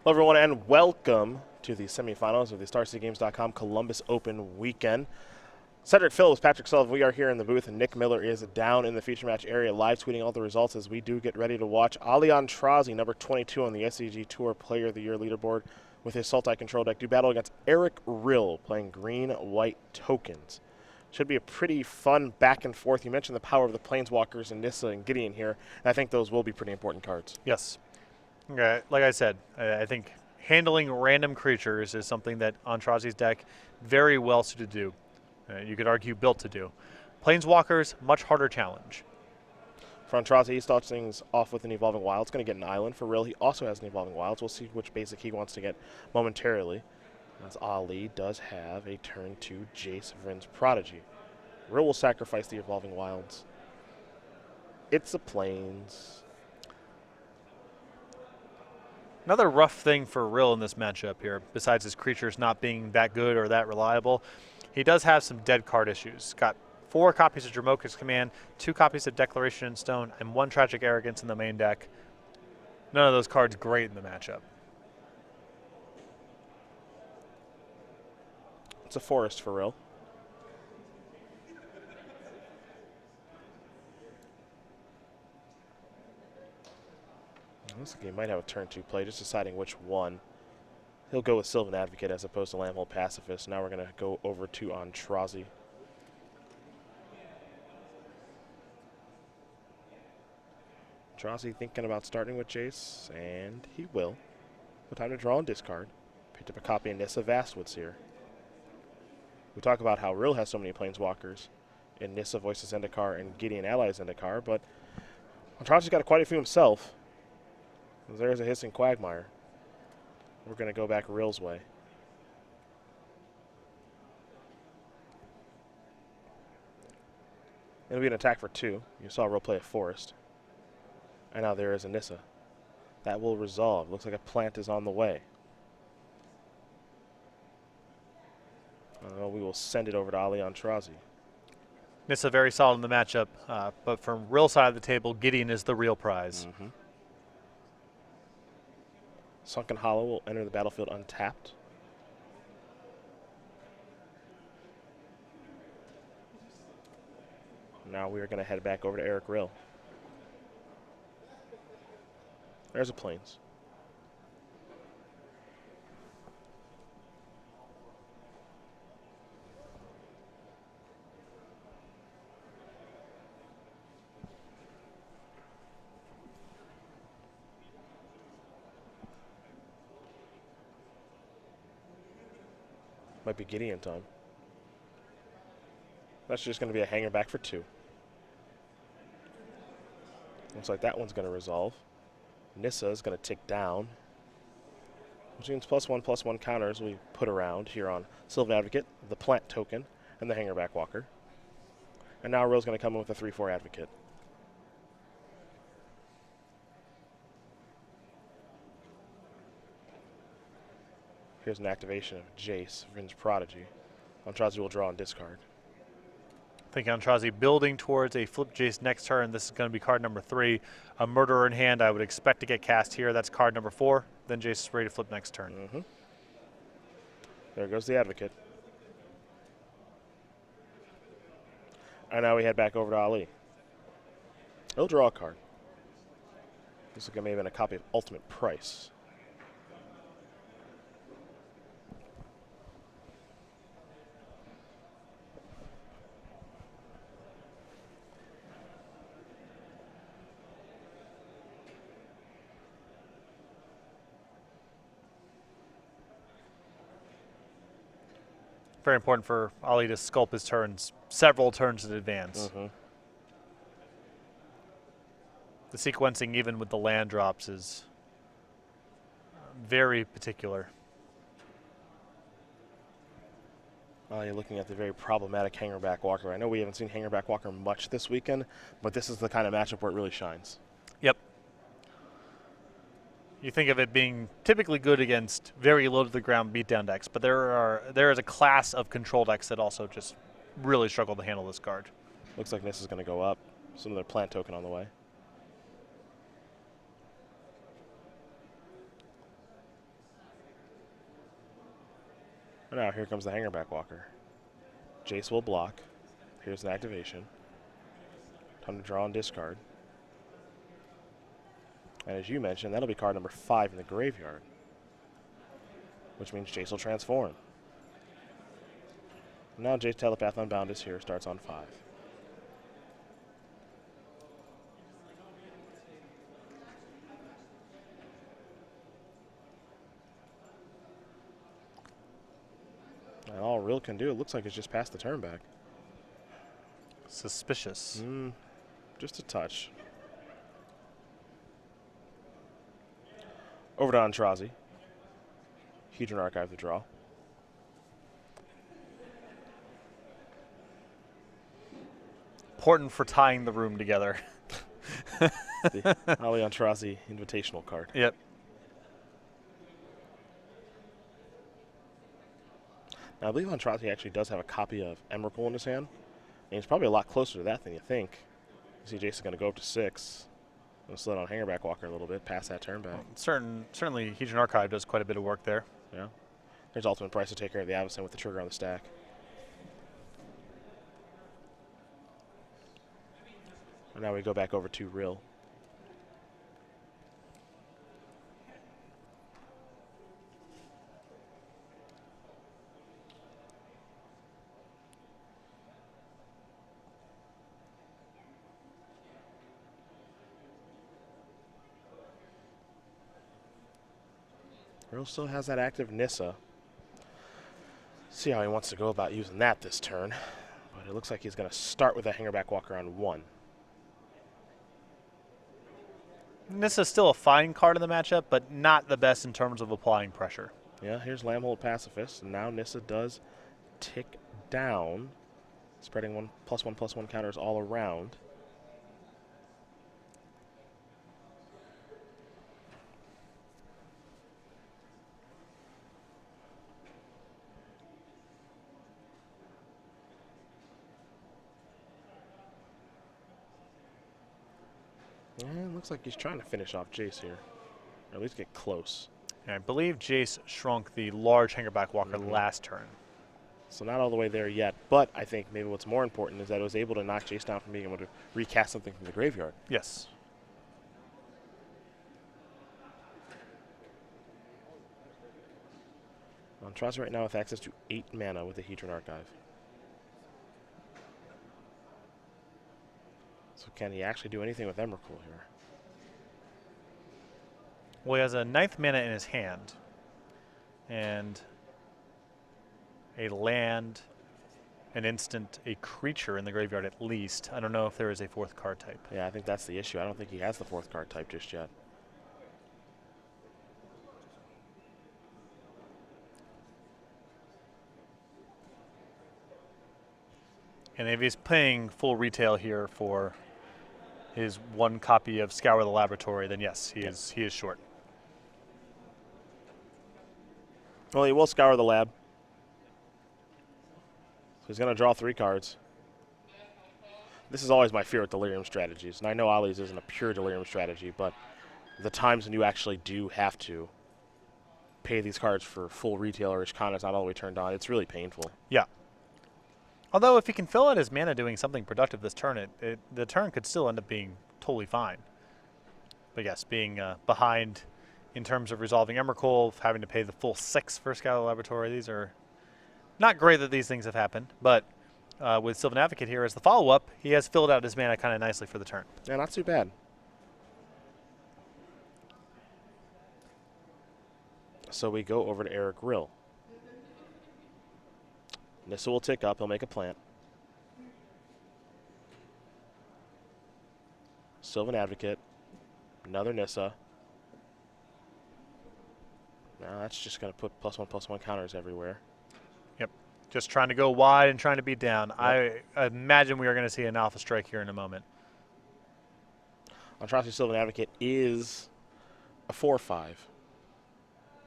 Hello, everyone, and welcome to the semifinals of the StarCityGames.com Columbus Open weekend. Cedric Phil with Patrick Sullivan. We are here in the booth, and Nick Miller is down in the feature match area, live tweeting all the results as we do get ready to watch Aintrazi, number 22 on the SCG Tour Player of the Year leaderboard, with his Sultai control deck, do battle against Eric Rill, playing green-white tokens. Should be a pretty fun back and forth. You mentioned the power of the Planeswalkers and Nissa and Gideon here, and I think those will be pretty important cards. Yes. Like I said, I think handling random creatures is something that Aintrazi's deck very well suited to do. You could argue built to do. Planeswalkers, much harder challenge. For Aintrazi, he starts things off with an Evolving Wild. It's going to get an island. For Rill, he also has an Evolving Wilds. We'll see which basic he wants to get momentarily, as Ali does have a turn 2 Jace Vryn's Prodigy. Rill will sacrifice the Evolving Wilds. It's the Plains. Another rough thing for Rill in this matchup here, besides his creatures not being that good or that reliable, he does have some dead card issues. Got 4 copies of Dromoka's Command, 2 copies of Declaration in Stone, and 1 Tragic Arrogance in the main deck. None of those cards great in the matchup. It's a forest for Rill. Looks like he might have a turn 2 play, just deciding which one. He'll go with Sylvan Advocate as opposed to Lambhold Pacifist. Now we're going to go over to Aintrazi. Aintrazi thinking about starting with Jace, and he will. No time to draw and discard. Picked up a copy of Nissa Vastwoods here. We talk about how Rill has so many Planeswalkers in Nissa Voices Zendikar and Gideon Allies Zendikar, but Aintrazi's got quite a few himself. There's a Hissing Quagmire. We're going to go back Rill's way. It'll be an attack for 2. You saw Rill play a forest. And now there is a Nissa. That will resolve. Looks like a plant is on the way. We will send it over to Aintrazi. Nissa very solid in the matchup, but from Rill's side of the table, Gideon is the real prize. Sunken Hollow will enter the battlefield untapped. Now we are going to head back over to Eric Rill. There's a Plains. Might be Gideon time. That's just going to be a hanger back for 2. Looks like that one's going to resolve. Nissa is going to tick down, which means +1/+1 counters we put around here on Sylvan Advocate, the plant token, and the hanger back walker. And now Rill's going to come in with a 3/4 Advocate. Here's an activation of Jace, Vryn's Prodigy. Aintrazi will draw and discard. I think Aintrazi building towards a flip Jace next turn. This is going to be card number 3. A Murderer in hand I would expect to get cast here. That's card number 4. Then Jace is ready to flip next turn. There goes the Advocate. And now we head back over to Ali. He'll draw a card. Looks like it may have been a copy of Ultimate Price. Very important for Ali to sculpt his turns several turns in advance. The sequencing, even with the land drops, is very particular. You're looking at the very problematic Hangerback Walker. I know we haven't seen Hangerback Walker much this weekend, but this is the kind of matchup where it really shines. Yep. You think of it being typically good against very low to the ground beatdown decks, but there is a class of control decks that also just really struggle to handle this card. Looks like this is going to go up. So another plant token on the way. Now here comes the Hangerback Walker. Jace will block. Here's an activation. Time to draw and discard. And as you mentioned, that'll be card number 5 in the graveyard, which means Jace will transform. Now Jace Telepath Unbound is here, starts on 5. And all Rill can do, it looks like it's just pass the turn back. Suspicious. Just a touch. Over to Aintrazi. Hedron Archive the draw. Important for tying the room together. The Ali Aintrazi invitational card. Yep. Now, I believe Aintrazi actually does have a copy of Emrakul in his hand. And he's probably a lot closer to that than you think. You see Jason's going to go up to 6. Going to slow down Hangerback Walker a little bit, pass that turn back. Certainly, Hedron Archive does quite a bit of work there. Yeah. There's Ultimate Price to take care of the Avacyn with the trigger on the stack. And now we go back over to Rill. Rill still has that active Nissa. See how he wants to go about using that this turn. But it looks like he's going to start with a Hangerback Walker on 1. This is still a fine card in the matchup, but not the best in terms of applying pressure. Yeah, here's Lambhold Pacifist. And now Nissa does tick down, spreading +1/+1 counters all around. And looks like he's trying to finish off Jace here, or at least get close. And I believe Jace shrunk the large Hangerback Walker last turn. So not all the way there yet, but I think maybe what's more important is that it was able to knock Jace down from being able to recast something from the graveyard. Yes. Aintrazi right now with access to 8 mana with the Hedron Archive. So can he actually do anything with Emrakul here? Well, he has a 9th mana in his hand, and a land, an instant, a creature in the graveyard at least. I don't know if there is a 4th card type. Yeah, I think that's the issue. I don't think he has the 4th card type just yet. And if he's paying full retail here for his 1 copy of Scour the Laboratory, then yes, he is short. Well, he will Scour the Lab. So he's going to draw 3 cards. This is always my fear with Delirium strategies. And I know Ollie's isn't a pure Delirium strategy, but the times when you actually do have to pay these cards for full retail or Ishkana's not all the way turned on, it's really painful. Yeah. Although if he can fill out his mana doing something productive this turn, the turn could still end up being totally fine. But yes, being behind in terms of resolving Emrakul, having to pay the full 6 for Scout Laboratory, these are not great that these things have happened. But with Sylvan Advocate here as the follow-up, he has filled out his mana kind of nicely for the turn. Yeah, not too bad. So we go over to Eric Rill. Nissa will tick up. He'll make a plant. Sylvan Advocate. Another Nissa. Now that's just going to put +1/+1 counters everywhere. Yep. Just trying to go wide and trying to beat down. Yep. I imagine we are going to see an Alpha Strike here in a moment. Aintrazi Sylvan Advocate is a 4/5.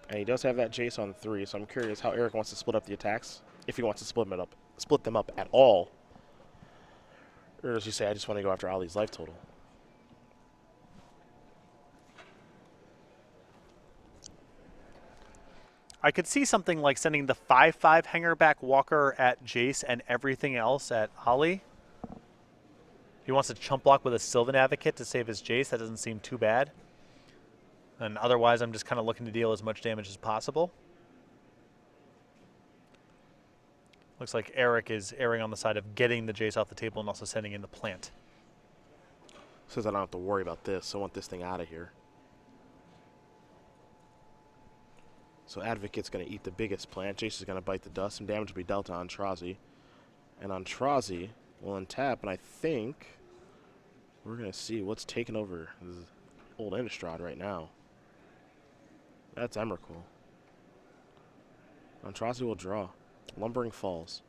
And he does have that Jace on 3, so I'm curious how Eric wants to split up the attacks. If he wants to split them up at all. Or as you say, I just want to go after Ollie's life total. I could see something like sending the 5/5 Hangerback Walker at Jace and everything else at Ollie. He wants to chump block with a Sylvan Advocate to save his Jace. That doesn't seem too bad. And otherwise, I'm just kind of looking to deal as much damage as possible. Looks like Eric is erring on the side of getting the Jace off the table and also sending in the plant. Says I don't have to worry about this. I want this thing out of here. So Advocate's going to eat the biggest plant. Jace is going to bite the dust. Some damage will be dealt to Aintrazi. And Aintrazi will untap, and I think we're going to see what's taking over this old Innistrad right now. That's Emrakul. Aintrazi will draw. Lumbering Falls.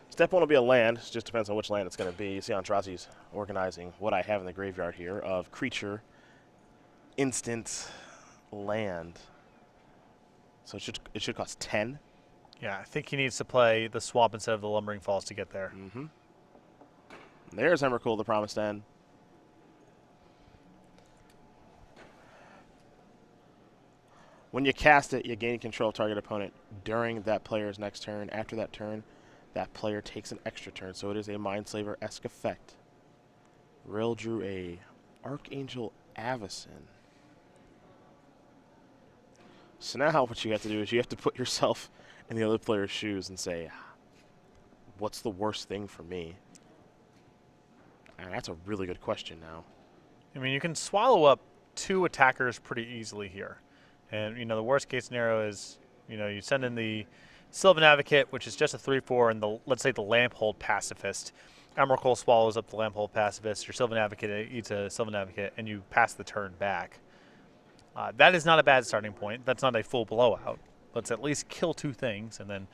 Step one will be a land. It just depends on which land it's going to be. You see Aintrazi's organizing what I have in the graveyard here of creature, instant, land. So it should cost 10. Yeah, I think he needs to play the swamp instead of the Lumbering Falls to get there. Mm-hmm. There's Emrakul, the Promised End. When you cast it, you gain control of target opponent during that player's next turn. After that turn, that player takes an extra turn, so it is a Mindslaver-esque effect. Rill drew a Archangel Avacyn. So now what you have to do is you have to put yourself in the other player's shoes and say, what's the worst thing for me? And that's a really good question now. I mean, you can swallow up 2 attackers pretty easily here. And, you know, the worst case scenario is, you know, you send in the Sylvan Advocate, which is just a 3/4, and the, let's say the Lamphold Pacifist. Emrakul swallows up the Lamphold Pacifist. Your Sylvan Advocate eats a Sylvan Advocate, and you pass the turn back. That is not a bad starting point. That's not a full blowout. Let's at least kill 2 things and then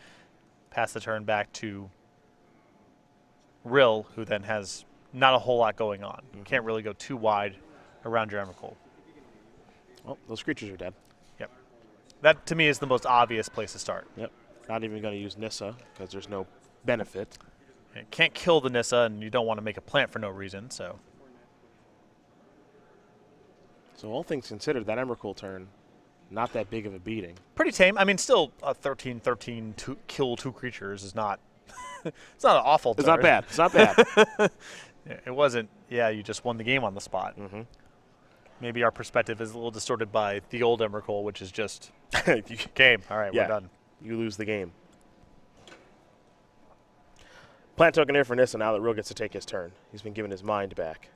pass the turn back to Rill, who then has not a whole lot going on. You can't really go too wide around your Emrakul. Well, those creatures are dead. Yep. That, to me, is the most obvious place to start. Yep. Not even going to use Nissa because there's no benefit. You can't kill the Nissa, and you don't want to make a plant for no reason, so. So all things considered, that Emrakul turn, not that big of a beating. Pretty tame. I mean, still a 13/13 kill 2 creatures is not. It's not an awful turn. It's not bad. It's not bad. It wasn't. Yeah, you just won the game on the spot. Mm-hmm. Maybe our perspective is a little distorted by the old Emrakul, which is just game. All right, Yeah. we're done. You lose the game. Plant token here for Nissa now that Rill gets to take his turn. He's been given his mind back.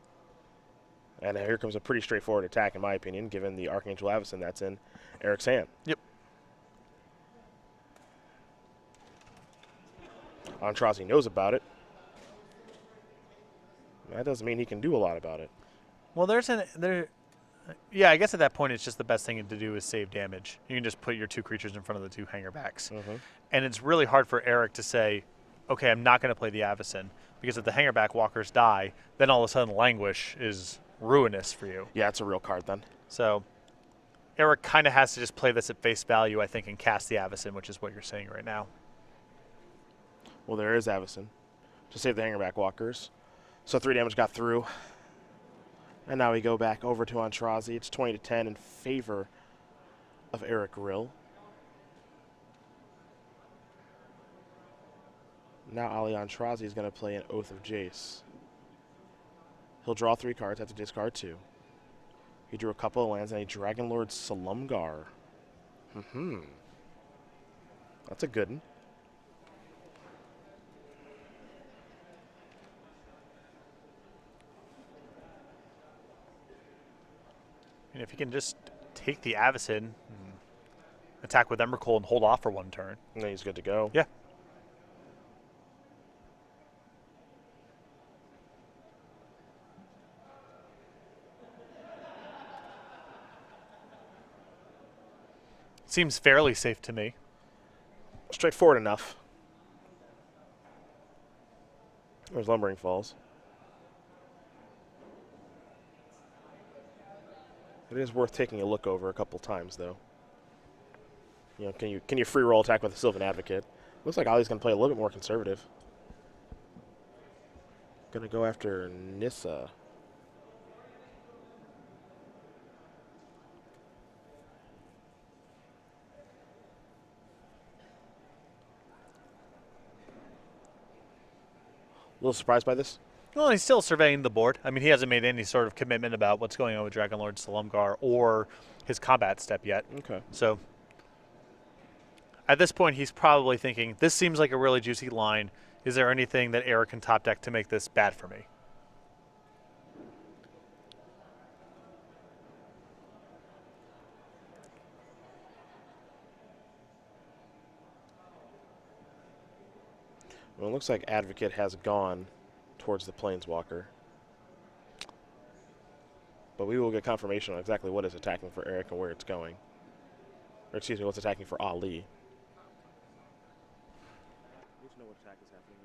And here comes a pretty straightforward attack, in my opinion, given the Archangel Avacyn that's in Eric's hand. Yep. Aintrazi knows about it. That doesn't mean he can do a lot about it. Well, yeah, I guess at that point it's just the best thing to do is save damage. You can just put your 2 creatures in front of the 2 Hangerbacks. Mm-hmm. And it's really hard for Eric to say, okay, I'm not going to play the Avacyn, because if the Hangerback Walkers die, then all of a sudden Languish is ruinous for you. Yeah, it's a real card then. So Eric kind of has to just play this at face value, I think, and cast the Avacyn, which is what you're saying right now. Well, there is Avacyn to save the Hangerback Walkers. So 3 damage got through. And now we go back over to Aintrazi. It's 20-10 in favor of Eric Rill. Now Ali Aintrazi is going to play an Oath of Jace. He'll draw 3 cards, have to discard 2. He drew a couple of lands and a Dragon Lord Salumgar. That's a good one. And if you can just take the Avacyn, attack with Emrakul, and hold off for 1 turn. And then he's good to go. Yeah. Seems fairly safe to me. Straightforward enough. There's Lumbering Falls. It is worth taking a look over a couple times, though. You know, can you free roll attack with a Sylvan Advocate Looks like Ollie's going to play a little bit more conservative. Going to go after Nissa. A little surprised by this. Well, he's still surveying the board. I mean, he hasn't made any sort of commitment about what's going on with Dragonlord Silumgar or his combat step yet. Okay. So at this point, he's probably thinking, this seems like a really juicy line. Is there anything that Eric can top deck to make this bad for me? Well, it looks like Advocate has gone towards the Planeswalker. But we will get confirmation on exactly what is attacking for Eric and where it's going. Or excuse me, what's attacking for Ali. Need to know what attack is happening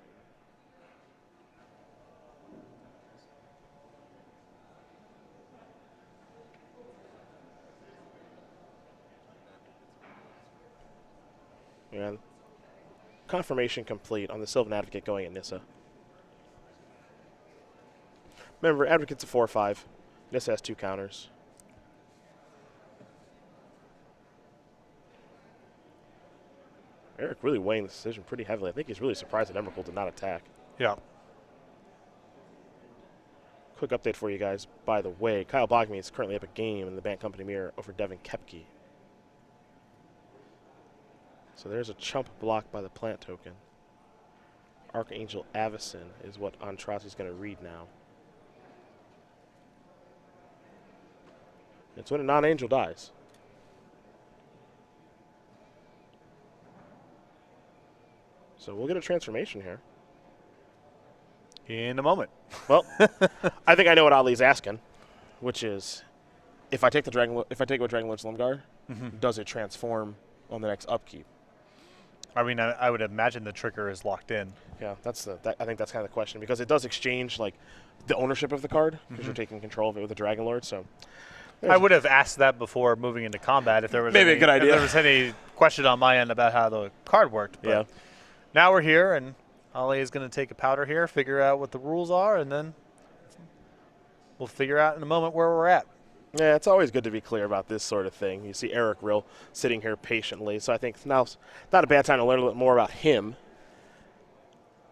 right now. And confirmation complete on the Sylvan Advocate going at Nissa. Remember, Advocate's a 4/5. Nissa has 2 counters. Eric really weighing the decision pretty heavily. I think he's really surprised that Emrakul did not attack. Yeah. Quick update for you guys. By the way, Kyle Bogme is currently up a game in the Bant Company Mirror over Devin Kepke. So there's a chump block by the plant token. Archangel Avacyn is what Aintrazi's going to read now. It's when a non-angel dies. So we'll get a transformation here. In a moment. Well, I think I know what Ali's asking, which is, if I take with Dragonlord Silumgar, does it transform on the next upkeep? I mean, I would imagine the trigger is locked in. Yeah, I think that's kind of the question, because it does exchange like the ownership of the card, because you're taking control of it with the Dragonlord. So I would have asked that before moving into combat if there was maybe a good idea. If there was any question on my end about how the card worked. But yeah. Now we're here, and Ali is going to take a powder here, figure out what the rules are, and then we'll figure out in a moment where we're at. Yeah, it's always good to be clear about this sort of thing. You see Eric Rill sitting here patiently, so I think now's not a bad time to learn a little bit more about him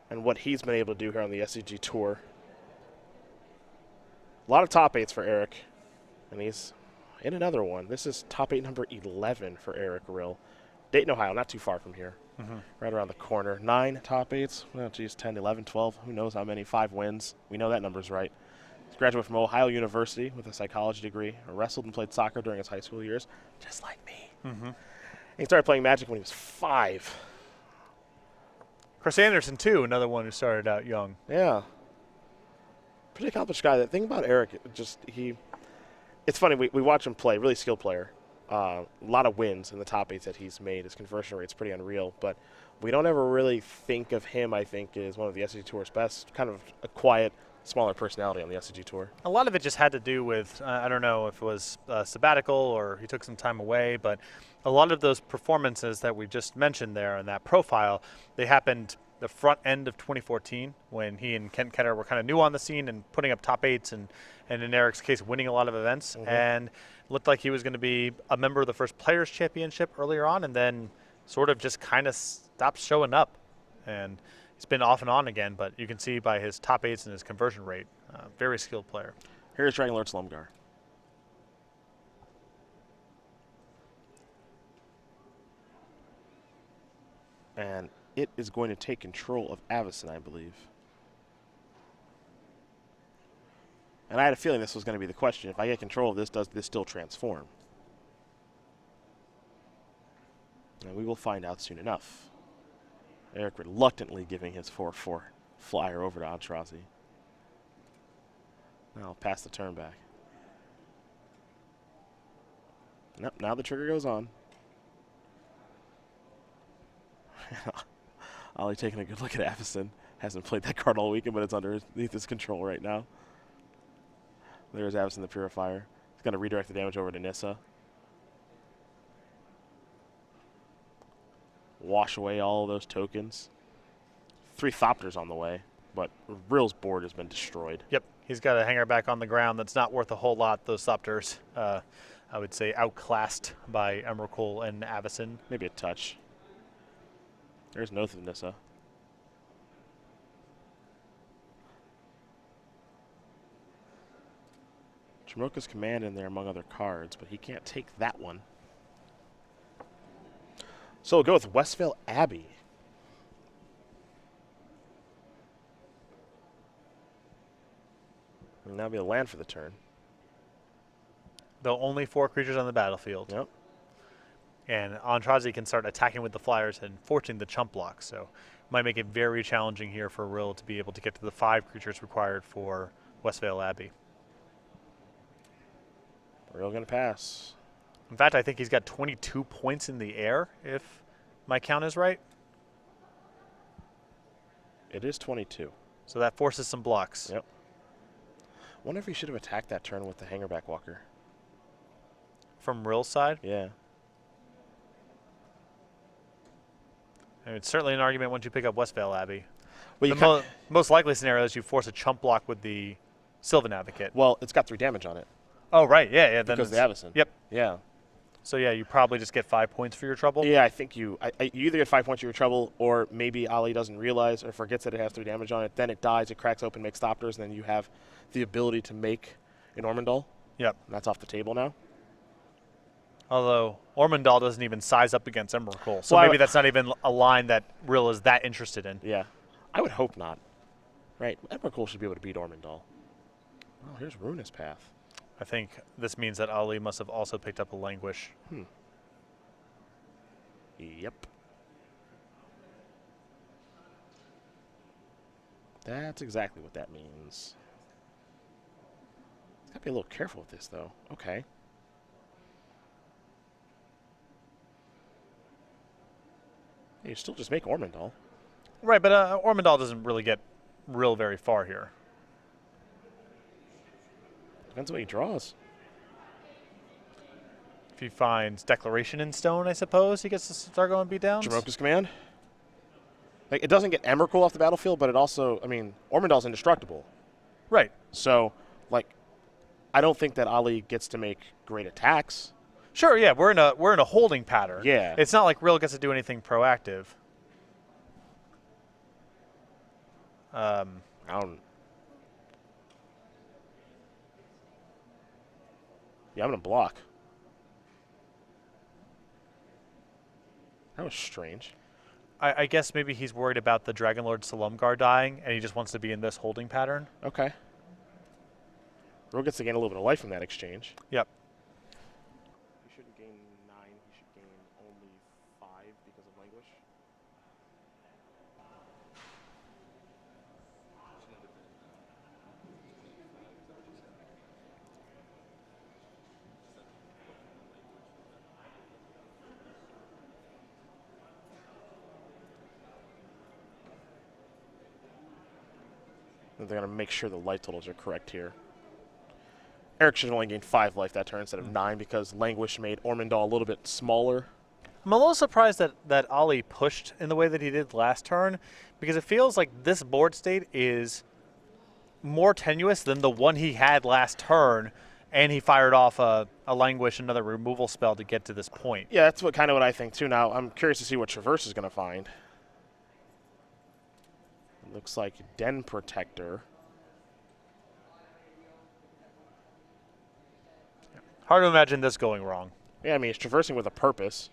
and what he's been able to do here on the SCG Tour. A lot of top 8s for Eric, and he's in another one. This is top 8 number 11 for Eric Rill. Dayton, Ohio, not too far from here. Right around the corner. 9 top 8s. Oh, geez, 10, 11, 12. Who knows how many? 5 wins. We know that number's right. He's a graduate from Ohio University with a psychology degree. Wrestled and played soccer during his high school years, just like me. And he started playing Magic when he was 5. Chris Anderson, too, another one who started out young. Yeah. Pretty accomplished guy. The thing about Eric, it's funny, we watch him play, really skilled player. A lot of wins in the top 8s that he's made. His conversion rate's pretty unreal, but we don't ever really think of him, I think, as one of the SCG Tour's best. Kind of a quiet, smaller personality on the SCG Tour. A lot of it just had to do with, I don't know if it was sabbatical or he took some time away, but a lot of those performances that we just mentioned there in that profile, they happened the front end of 2014 when he and Kent Ketter were kind of new on the scene and putting up top 8s and in Eric's case, winning a lot of events. And looked like he was going to be a member of the first Players' Championship earlier on, and then sort of just kind of stopped showing up. And he's been off and on again, but you can see by his top 8s and his conversion rate, very skilled player. Here's Dragonlord Silumgar. And it is going to take control of Avacyn, I believe. And I had a feeling this was going to be the question. If I get control of this, does this still transform? And we will find out soon enough. Eric reluctantly giving his 4/4 flyer over to Aintrazi. Now I'll pass the turn back. Nope, now the trigger goes on. Ollie taking a good look at Avacyn. Hasn't played that card all weekend, but it's underneath his control right now. There's Avacyn the Purifier. He's going to redirect the damage over to Nissa. wash away all of those tokens. 3 Thopters on the way, but Rill's board has been destroyed. Yep, he's got a hanger back on the ground that's not worth a whole lot. Those Thopters, I would say, outclassed by Emrakul and Avacyn. Maybe a touch. There's no Nissa. Jamoka's Command in there among other cards, but he can't take that one. So we'll go with Westvale Abbey. And that'll be a land for the turn. Though only 4 creatures on the battlefield. Yep. And Aintrazi can start attacking with the flyers and forcing the chump block. So might make it very challenging here for Rill to be able to get to the 5 creatures required for Westvale Abbey. Rill gonna pass. In fact, I think he's got 22 points in the air, if my count is right. It is 22. So that forces some blocks. Yep. Wonder if he should have attacked that turn with the Hangerback Walker. From Rill's side? Yeah. I mean, it's certainly an argument once you pick up Westvale Abbey. Well, The most likely scenario is you force a chump block with the Sylvan Advocate. well, it's got 3 damage on it. Oh, right. Yeah. Then Because of the Avacyn. Yep. Yeah. So, yeah, you probably just get 5 points for your trouble. Yeah, I think you either get 5 points for your trouble, or maybe Ali doesn't realize or forgets that it has 3 damage on it. Then it dies, it cracks open, makes Thopters, and then you have the ability to make an Ormondal. Yep. And that's off the table now. Although Ormondal doesn't even size up against Emrakul. So Well, maybe that's not even a line that Rill is that interested in. Yeah. I would hope not. Right. Emrakul should be able to beat Ormondal. Oh, here's Ruinous Path. I think this means that Ali must have also picked up a Languish. Yep. That's exactly what that means. Gotta be a little careful with this, though. Okay. You still just make Ormondal. Right, but Ormondal doesn't really get Rill very far here. Depends what he draws. If he finds Declaration in Stone, I suppose, he gets to start going beatdowns. Jamoka's Command. Like, it doesn't get Emrakul off the battlefield, but it also, I mean, Ormondal's indestructible. Right. So, like, I don't think that Ali gets to make great attacks. Sure, yeah, we're in a holding pattern. Yeah. It's not like Rill gets to do anything proactive. I don't. Yeah, I'm gonna block. That was strange. I guess maybe he's worried about the Dragonlord Salumgar dying, and he just wants to be in this holding pattern. Okay. Rill gets to gain a little bit of life from that exchange. Yep. He shouldn't gain 9. He should gain only 5 because of Languish. They're going to make sure the life totals are correct here. Eric should only gain 5 life that turn instead of 9 because Languish made Ormondal a little bit smaller. I'm a little surprised that Ali pushed in the way that he did last turn, because it feels like this board state is more tenuous than the one he had last turn, and he fired off a Languish, another removal spell to get to this point. Yeah, that's kind of what I think too. Now, I'm curious to see what Traverse is going to find. Looks like Den Protector. Hard to imagine this going wrong. Yeah, I mean, it's traversing with a purpose.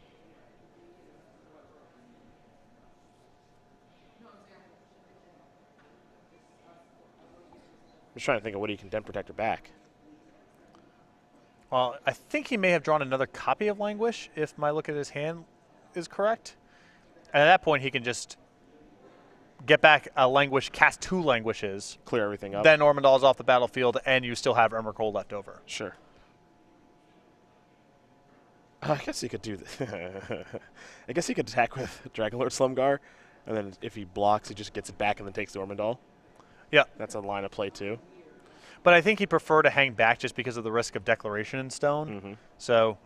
I'm just trying to think of what he can Den Protector back. Well, I think he may have drawn another copy of Languish, if my look at his hand is correct. And at that point, he can just get back a Languish, cast 2 Languishes. Clear everything up. Then Ormondal's off the battlefield, and you still have Emrakul left over. Sure. I guess he could do I guess he could attack with Dragonlord Slumgar, and then if he blocks, he just gets it back and then takes the Ormondal. Yeah. That's a line of play, too. But I think he'd prefer to hang back just because of the risk of Declaration in Stone. Mm-hmm. So,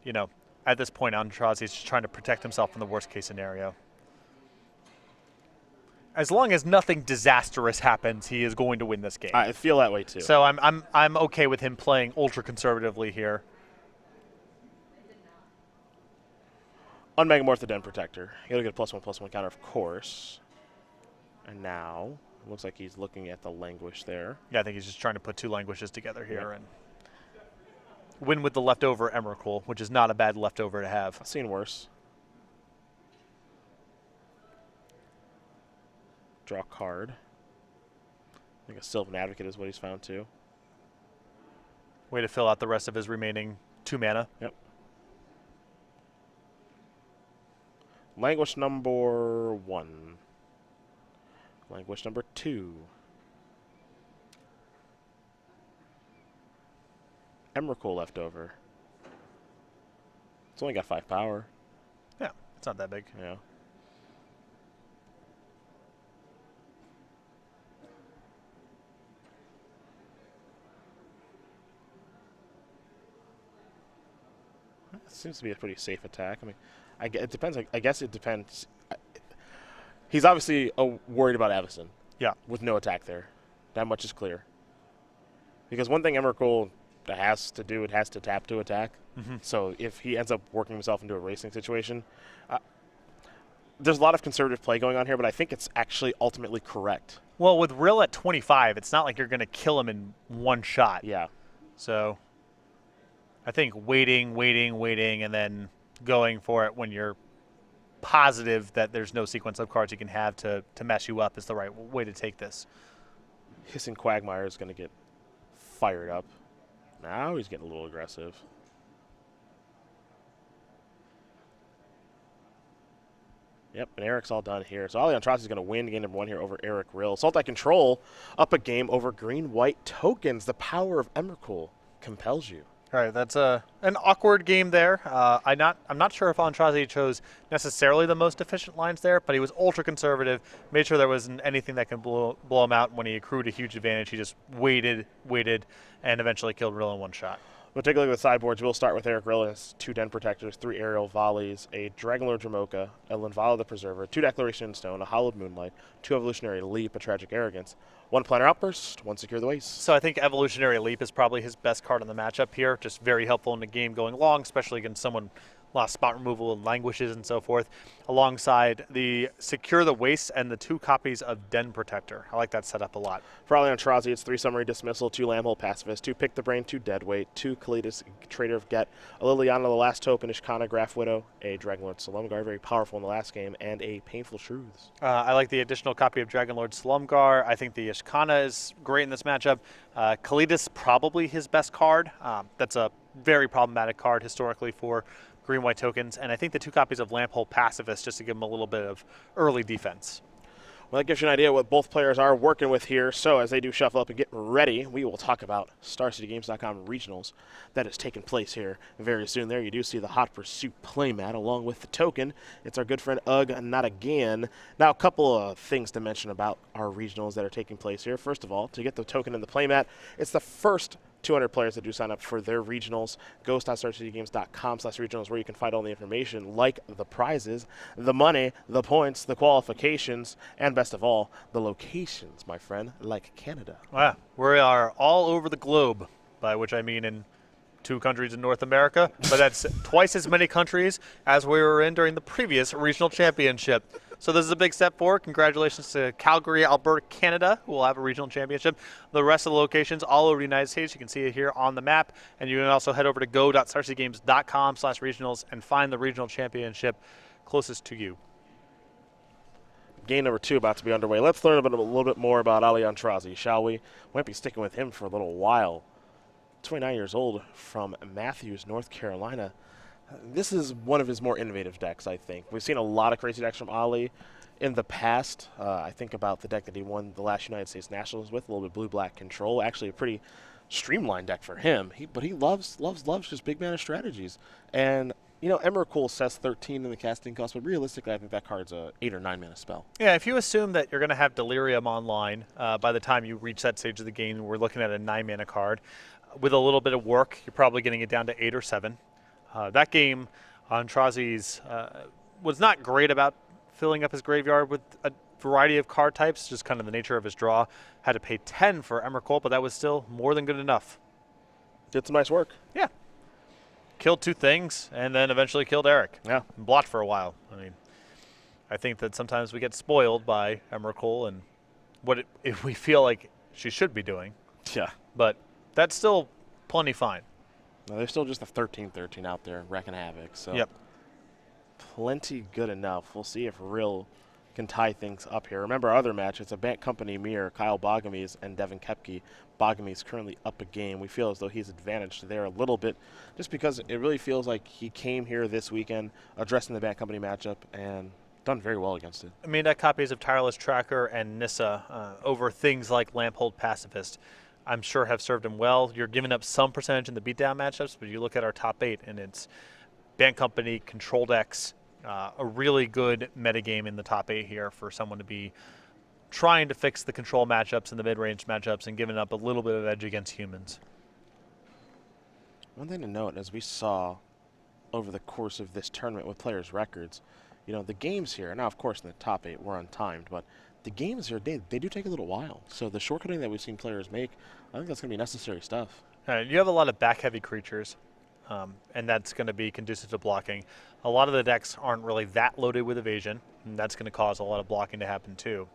you know, at this point, Aintrazi is just trying to protect himself from the worst case scenario. As long as nothing disastrous happens, he is going to win this game. I feel that way too. So I'm okay with him playing ultra conservatively here. Unmegamorph the Den Protector. He'll get a +1/+1 counter, of course. And now, it looks like he's looking at the Languish there. Yeah, I think he's just trying to put two Languishes together here and win with the leftover Emrakul, which is not a bad leftover to have. I've seen worse. Draw a card. I think a Sylvan Advocate is what he's found too. Way to fill out the rest of his remaining 2 mana. Yep. Languish number 1. Languish number 2. Emrakul left over. It's only got 5 power. Yeah, it's not that big. Yeah. It seems to be a pretty safe attack. I mean, it depends. I guess it depends. He's obviously worried about Avacyn. Yeah. With no attack there. That much is clear. Because one thing Emrakul has to do, it has to tap to attack. Mm-hmm. So if he ends up working himself into a racing situation, there's a lot of conservative play going on here, but I think it's actually ultimately correct. Well, with Rill at 25, it's not like you're going to kill him in one shot. Yeah. So I think waiting, and then going for it when you're positive that there's no sequence of cards you can have to mess you up is the right way to take this. Hissing Quagmire is going to get fired up. Now he's getting a little aggressive. Yep, and Eric's all done here. So Aintrazi is going to win game number 1 here over Eric Rill. Sultai Control up a game over green-white tokens. The power of Emrakul compels you. All right, that's an awkward game there. I'm not sure if Aintrazi chose necessarily the most efficient lines there, but he was ultra conservative, made sure there wasn't anything that can blow him out. When he accrued a huge advantage, he just waited, and eventually killed Rill in one shot. We'll take a look at the sideboards. We'll start with Eric Rill. Has 2 Den Protectors, 3 Aerial Volleys, a Dragonlord Dromoka, a Linvala the Preserver, 2 Declaration Stone, a Hollowed Moonlight, 2 Evolutionary Leap, a Tragic Arrogance, 1 Planner Outburst, 1 Secure the Waste. So I think Evolutionary Leap is probably his best card in the matchup here. Just very helpful in the game going long, especially against someone lost spot removal and languishes and so forth, alongside the Secure the Waste and the 2 copies of Den Protector. I like that setup a lot. For Aintrazi, it's 3 Summary Dismissal, 2 Lambhole Pacifist, 2 Pick the Brain, 2 Deadweight, 2 Kalidas, Trader of Get, a Liliana the Last Hope, an Ishkana Graph Widow, a Dragonlord Salumgar, very powerful in the last game, and a Painful Truths. I like the additional copy of Dragonlord Salumgar. I think the Ishkana is great in this matchup. Kalidas, probably his best card. That's a very problematic card historically for green-white tokens, and I think the 2 copies of Lambhole Pacifist just to give him a little bit of early defense. Well, that gives you an idea what both players are working with here. So as they do shuffle up and get ready, we will talk about StarCityGames.com regionals that is taking place here very soon. There you do see the Hot Pursuit playmat along with the token. It's our good friend Ugh Not Again. Now, a couple of things to mention about our regionals that are taking place here. First of all, to get the token in the playmat, it's the first 200 players that do sign up for their regionals. Go.StarCityGames.com/regionals where you can find all the information like the prizes, the money, the points, the qualifications, and best of all, the locations, my friend, like Canada. Wow. We are all over the globe, by which I mean in 2 countries in North America, but that's twice as many countries as we were in during the previous regional championship. So this is a big step forward. Congratulations to Calgary, Alberta, Canada, who will have a regional championship. The rest of the locations all over the United States, you can see it here on the map. And you can also head over to go.starcitygames.com/regionals and find the regional championship closest to you. Game number 2 about to be underway. Let's learn a little bit more about Aintrazi, shall we? Might be sticking with him for a little while. 29 years old from Matthews, North Carolina. This is one of his more innovative decks, I think. We've seen a lot of crazy decks from Ali in the past. I think about the deck that he won the last United States Nationals with, a little bit blue-black control. Actually, a pretty streamlined deck for him. But he loves just big mana strategies. And, you know, Emrakul says 13 in the casting cost, but realistically, I think that card's a 8 or 9 mana spell. Yeah, if you assume that you're going to have Delirium online by the time you reach that stage of the game, we're looking at a 9 mana card. With a little bit of work, you're probably getting it down to 8 or 7. That game, Aintrazi's was not great about filling up his graveyard with a variety of card types, just kind of the nature of his draw. Had to pay 10 for Emrakul, but that was still more than good enough. Did some nice work. Yeah. Killed 2 things, and then eventually killed Eric. Yeah. And blocked for a while. I mean, I think that sometimes we get spoiled by Emrakul and what we feel like she should be doing. Yeah. But that's still plenty fine. No, there's still just a 13-13 out there wrecking havoc. So Yep. plenty good enough. We'll see if Rill can tie things up here. Remember our other match, it's a Bank Company mirror, Kyle Bogomies and Devin Kepke. Bogomies currently up a game. We feel as though he's advantaged there a little bit just because it really feels like he came here this weekend addressing the Bank Company matchup and done very well against it. I mean, that copies of Tireless Tracker and Nissa over things like Lamphold Pacifist, I'm sure have served him well. You're giving up some percentage in the beatdown matchups, but you look at our top 8 and it's Bank Company, Control Decks, a really good metagame in the top 8 here for someone to be trying to fix the control matchups and the mid-range matchups and giving up a little bit of edge against humans. One thing to note, as we saw over the course of this tournament with players' records, you know, the games here, now of course in the top 8 were untimed, but the games here, they do take a little while. So the shortcutting that we've seen players make, I think that's going to be necessary stuff. You have a lot of back-heavy creatures, and that's going to be conducive to blocking. A lot of the decks aren't really that loaded with evasion, and that's going to cause a lot of blocking to happen too.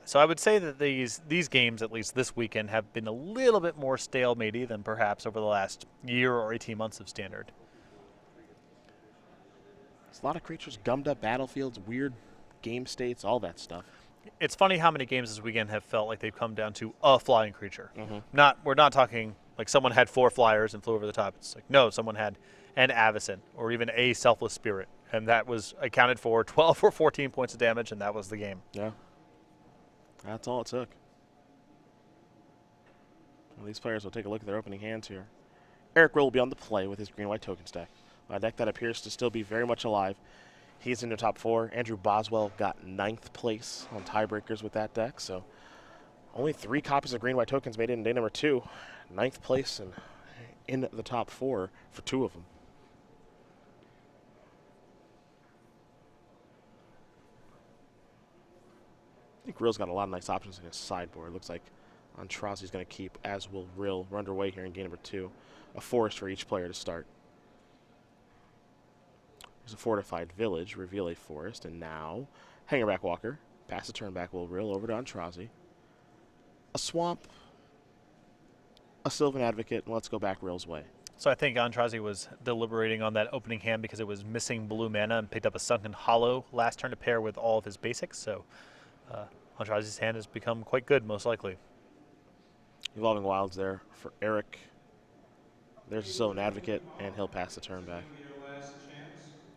So I would say that these games, at least this weekend, have been a little bit more stalematey than perhaps over the last year or 18 months of Standard. There's a lot of creatures, gummed up battlefields, weird game states, all that stuff. It's funny how many games this weekend have felt like they've come down to a flying creature. Mm-hmm. We're not talking like someone had 4 flyers and flew over the top. It's like, no, someone had an Avacyn or even a Selfless Spirit, and that was accounted for 12 or 14 points of damage, and that was the game. Yeah. That's all it took. Well, these players will take a look at their opening hands here. Eric Rill will be on the play with his green-white token stack. A deck that appears to still be very much alive. He's in the top 4. Andrew Boswell got 9th place on tiebreakers with that deck, so only 3 copies of green-white tokens made it in day number 2. 9th place and in the top 4 for 2 of them. I think Rill's got a lot of nice options in his sideboard. Looks like Aintrazi's going to keep, as will Rill. We're underway here in game number 2. A forest for each player to start. There's a fortified village, reveal a forest, and now Hangerback Walker. Pass the turn back, will Rill over to Aintrazi. A swamp, a Sylvan Advocate, and let's go back Rill's way. So I think Aintrazi was deliberating on that opening hand because it was missing blue mana and picked up a Sunken Hollow last turn to pair with all of his basics, so Aintrazi's hand has become quite good, most likely. Evolving Wilds there for Eric. There's a Sylvan Advocate, and he'll pass the turn back.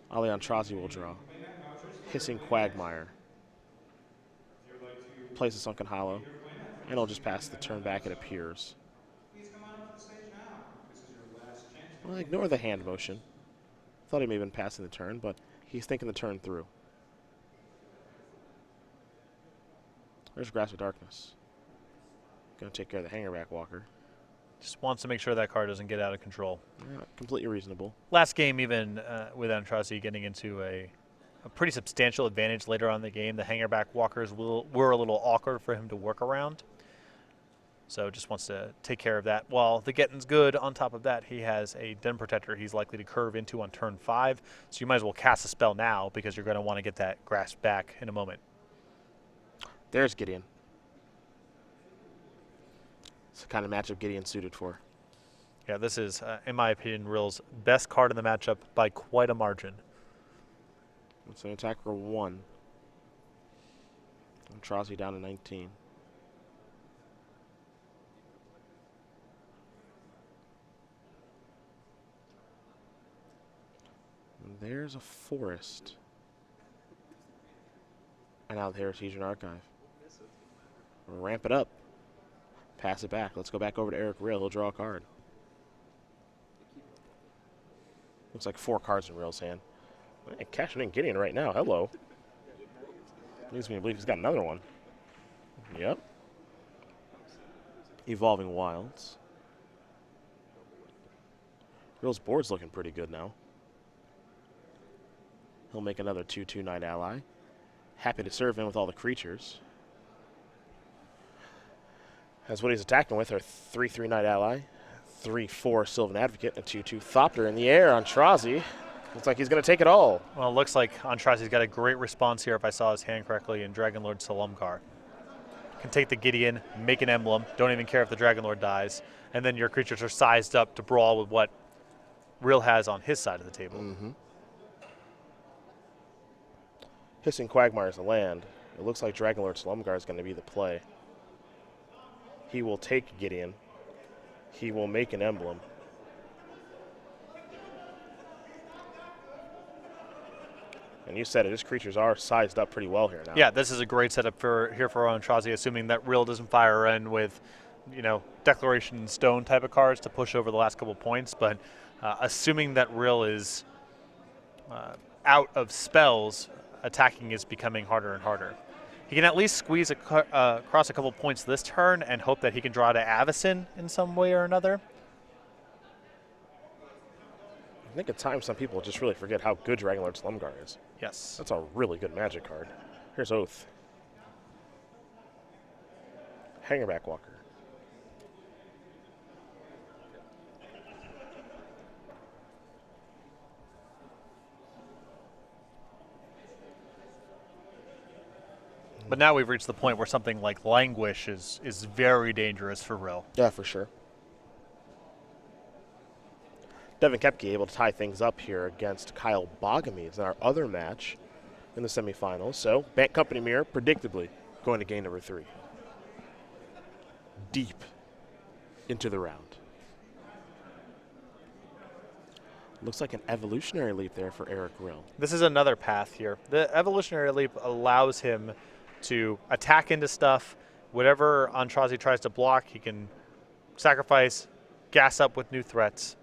Ali Aintrazi will draw. Hissing Quagmire. Plays a Sunken Hollow, and he'll just pass the turn back, it appears. Well, ignore the hand motion. Thought he may have been passing the turn, but he's thinking the turn through. There's Grasp of Darkness. Going to take care of the Hangerback Walker. Just wants to make sure that card doesn't get out of control. Yeah, completely reasonable. Last game, even with Aintrazi getting into a pretty substantial advantage later on in the game, the Hangerback Walkers were a little awkward for him to work around. So just wants to take care of that. While the getting's good, on top of that, he has a Den Protector he's likely to curve into on turn 5. So you might as well cast a spell now because you're going to want to get that grasp back in a moment. There's Gideon. It's the kind of matchup Gideon's suited for. Yeah, this is, in my opinion, Rill's best card in the matchup by quite a margin. It's an attack for 1. Aintrazi down to 19. And there's a forest. And now the Heritage and Archive. Ramp it up. Pass it back. Let's go back over to Eric Rill. He'll draw a card. Looks like 4 cards in Rill's hand. Man, cashing in Gideon right now. Hello. Leads me to believe he's got another one. Yep. Evolving Wilds. Rill's board's looking pretty good now. He'll make another 2/2 Knight Ally. Happy to serve in with all the creatures. As what he's attacking with are 3/3 Knight Ally, 3/4 Sylvan Advocate, and 2/2 Thopter in the air on Aintrazi. Looks like he's going to take it all. Well, it looks like Aintrazi's got a great response here, if I saw his hand correctly, in Dragonlord Salumgar. Can take the Gideon, make an emblem, don't even care if the Dragonlord dies, and then your creatures are sized up to brawl with what Rill has on his side of the table. Hissing Quagmire is the land. It looks like Dragonlord Salumgar is going to be the play. He will take Gideon. He will make an emblem. And you said it, his creatures are sized up pretty well here now. Yeah, this is a great setup for Aintrazi, assuming that Rill doesn't fire in with, Declaration in Stone type of cards to push over the last couple points, but assuming that Rill is out of spells, attacking is becoming harder and harder. He can at least squeeze across a couple points this turn and hope that he can draw to Avacyn in some way or another. I think at times some people just really forget how good Dragonlord Slumgar is. Yes. That's a really good Magic card. Here's Oath. Hangerback Walker. But now we've reached the point where something like Languish is very dangerous for Rill. Yeah, for sure. Devin Kepke able to tie things up here against Kyle Bogomies in our other match in the semifinals. So, Bank Company Mirror, predictably, going to game number 3. Deep into the round. Looks like an evolutionary leap there for Eric Rill. This is another path here. The evolutionary leap allows him to attack into stuff. Whatever Aintrazi tries to block, he can sacrifice, gas up with new threats,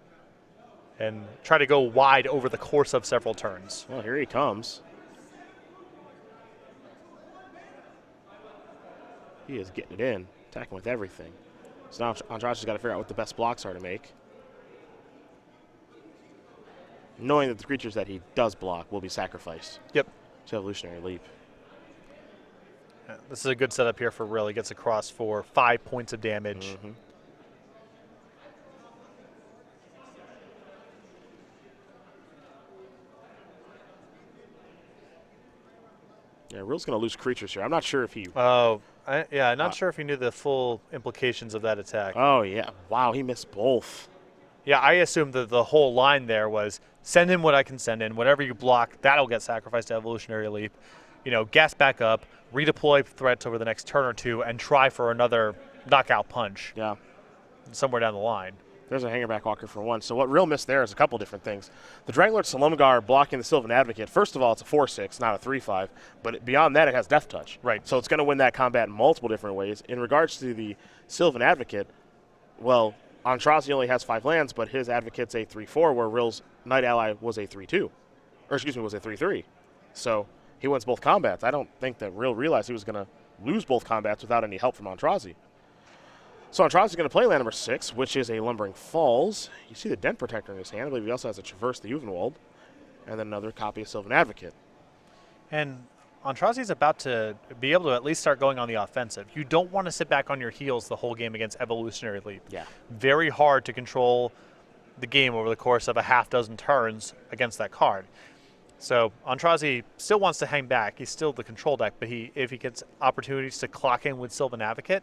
and try to go wide over the course of several turns. Well, here he comes. He is getting it in, attacking with everything. So now Aintrazi's got to figure out what the best blocks are to make. Knowing that the creatures that he does block will be sacrificed. Yep. To Evolutionary Leap. Yeah, this is a good setup here for Rill. He gets across for 5 points of damage. Mm-hmm. Yeah, Rill's going to lose creatures here. I'm not sure if he... I'm not sure if he knew the full implications of that attack. Oh, yeah. Wow, he missed both. Yeah, I assumed that the whole line there was send in what I can send in. Whatever you block, that'll get sacrificed to Evolutionary Leap. Gas back up, redeploy threats over the next turn or two, and try for another knockout punch. Yeah. Somewhere down the line. There's a Hangerback Walker for one. So what Rill missed there is a couple different things. The Dragonlord Salumgar blocking the Sylvan Advocate, first of all, it's a 4/6, not a 3/5. But beyond that, it has Death Touch. Right. So it's going to win that combat in multiple different ways. In regards to the Sylvan Advocate, well, Aintrazi only has 5 lands, but his Advocate's a 3/4, where Rill's Knight Ally was a 3/2. Or, excuse me, was a 3/3. So he wins both combats. I don't think that Rill realized he was going to lose both combats without any help from Aintrazi. So Aintrazi's going to play land number 6, which is a Lumbering Falls. You see the Dent Protector in his hand. I believe he also has a Traverse the Uvenwald. And then another copy of Sylvan Advocate. And Aintrazi's about to be able to at least start going on the offensive. You don't want to sit back on your heels the whole game against Evolutionary Leap. Yeah. Very hard to control the game over the course of a half dozen turns against that card. So Aintrazi still wants to hang back. He's still the control deck, but if he gets opportunities to clock in with Sylvan Advocate,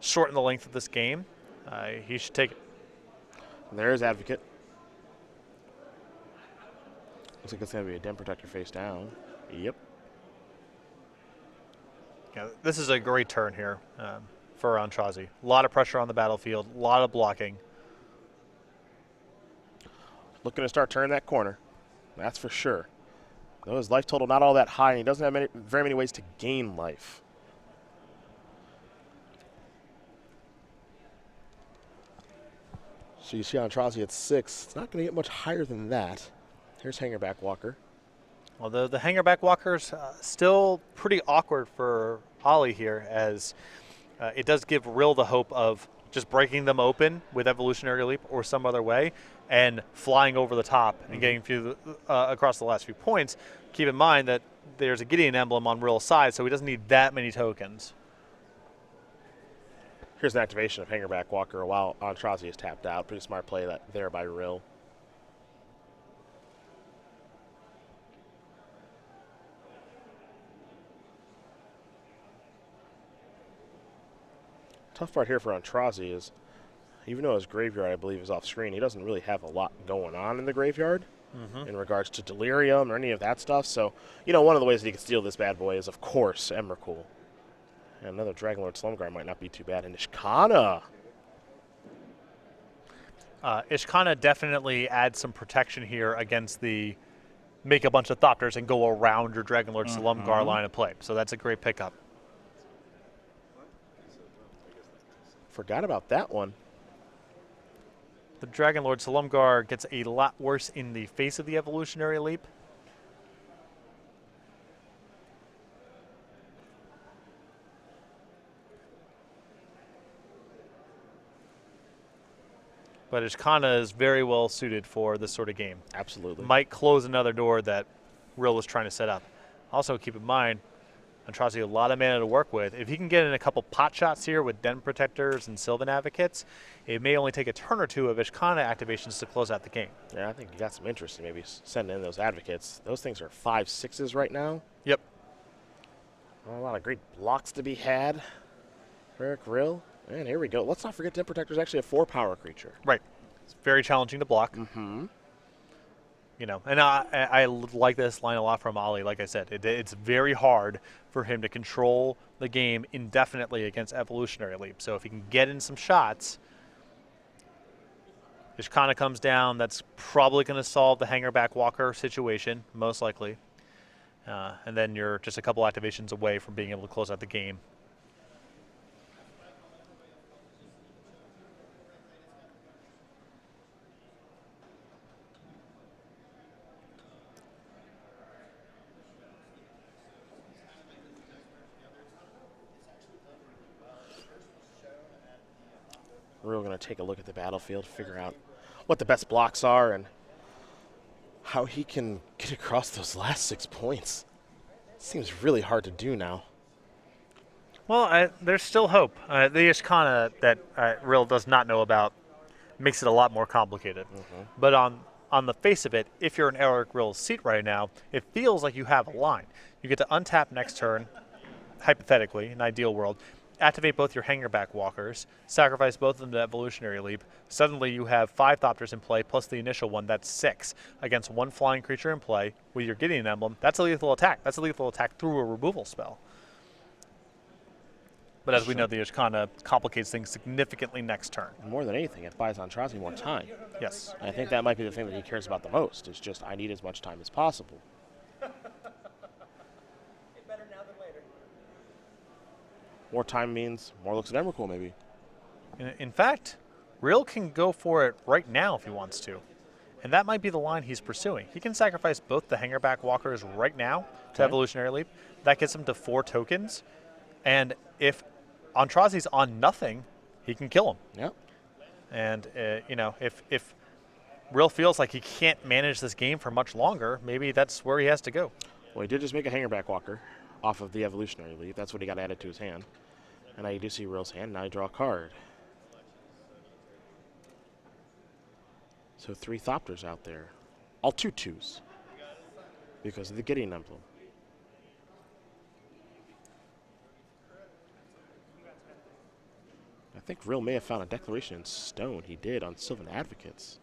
shorten the length of this game, he should take it. And there is Advocate. Looks like it's going to be a Dent Protector face down. Yep. Yeah, this is a great turn here for Aintrazi. A lot of pressure on the battlefield, a lot of blocking. Looking to start turning that corner. That's for sure. Though his life total not all that high, and he doesn't have very many ways to gain life. So you see Aintrazi at 6. It's not going to get much higher than that. Here's Hangerback Walker. Well, the Hangerback Walker's still pretty awkward for Ollie here, as it does give Rill the hope of just breaking them open with Evolutionary Leap or some other way. and flying over the top and getting through across the last few points. Keep in mind that there's a Gideon emblem on Rill's side, so he doesn't need that many tokens. Here's an activation of Hangerback Walker while Aintrazi is tapped out. Pretty smart play there by Rill. Tough part here for Aintrazi is, even though his graveyard, I believe, is off screen, he doesn't really have a lot going on in the graveyard in regards to Delirium or any of that stuff. So, one of the ways that he can steal this bad boy is, of course, Emrakul. And another Dragonlord Slumguard might not be too bad. And Ishkana. Ishkana definitely adds some protection here against the make a bunch of Thopters and go around your Dragonlord Slumguard line of play. So that's a great pickup. Forgot about that one. The Dragonlord Slumguard gets a lot worse in the face of the Evolutionary Leap. But Ishkana is very well suited for this sort of game. Absolutely. Might close another door that Rill was trying to set up. Also, keep in mind, Aintrazi a lot of mana to work with. If he can get in a couple pot shots here with Den Protectors and Sylvan Advocates, it may only take a turn or two of Ishkana activations to close out the game. Yeah, I think you got some interest in maybe sending in those Advocates. Those things are 5/6s right now. Yep. A lot of great blocks to be had for Eric Rill. And here we go. Let's not forget Den Protector is actually a 4-power creature. Right. It's very challenging to block. Mm-hmm. And I like this line a lot from Ali. Like I said, it's very hard for him to control the game indefinitely against Evolutionary Leap. So if he can get in some shots, Ishkana comes down. That's probably going to solve the Hangerback Walker situation, most likely. And then you're just a couple activations away from being able to close out the game. We're going to take a look at the battlefield, figure out what the best blocks are and how he can get across those last 6 points. Seems really hard to do now. Well, there's still hope. The Ishkana that Rill does not know about makes it a lot more complicated. But on the face of it, if you're in Eric Rill's seat right now, it feels like you have a line. You get to untap next turn, hypothetically, in an ideal world, activate both your Hangerback Walkers, sacrifice both of them to Evolutionary Leap. Suddenly you have 5 Thopters in play, plus the initial one, that's 6, against 1 flying creature in play with your Gideon emblem. That's a lethal attack. That's a lethal attack through a removal spell. But as we know, the Ishkana complicates things significantly next turn. More than anything, it buys Aintrazi more time. Yes. And I think that might be the thing that he cares about the most, is just I need as much time as possible. More time means more looks at Emrakul, maybe. In fact, Rill can go for it right now if he wants to. And that might be the line he's pursuing. He can sacrifice both the Hangerback Walkers right now to Evolutionary Leap. That gets him to 4 tokens. And if Aintrazi's on nothing, he can kill him. Yep. And, if Rill feels like he can't manage this game for much longer, maybe that's where he has to go. Well, he did just make a Hangerback Walker off of the Evolutionary Leap. That's what he got added to his hand. And now you do see Rill's hand. Now you draw a card. So 3 Thopters out there. All 2/2s. Because of the Gideon emblem. I think Rill may have found a Declaration in Stone. He did on Sylvan Advocates.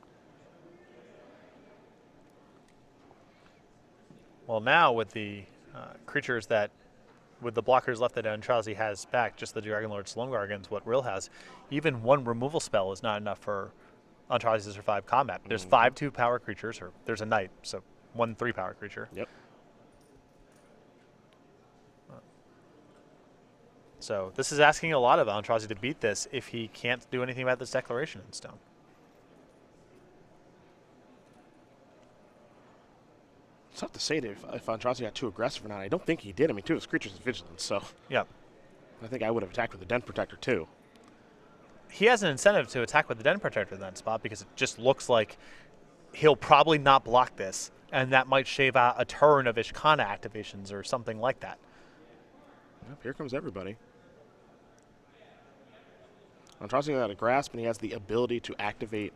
Well, now with the creatures that, with the blockers left that Aintrazi has back, just the Dragonlord Slumguard against what Rill has, even 1 removal spell is not enough for Aintrazi to survive combat. There's 5 2-power creatures, or there's a knight, so 1 3-power creature. Yep. So this is asking a lot of Aintrazi to beat this if he can't do anything about this Declaration in Stone. It's tough to say if Aintrazi got too aggressive or not. I don't think he did. I mean, 2 of his creatures is vigilance, so Yeah. I think I would have attacked with the Den Protector too. he has an incentive to attack with the Den Protector in that spot because it just looks like he'll probably not block this, and that might shave out a turn of Ishkana activations or something like that. Yep, here comes everybody. Aintrazi got a grasp, and he has the ability to activate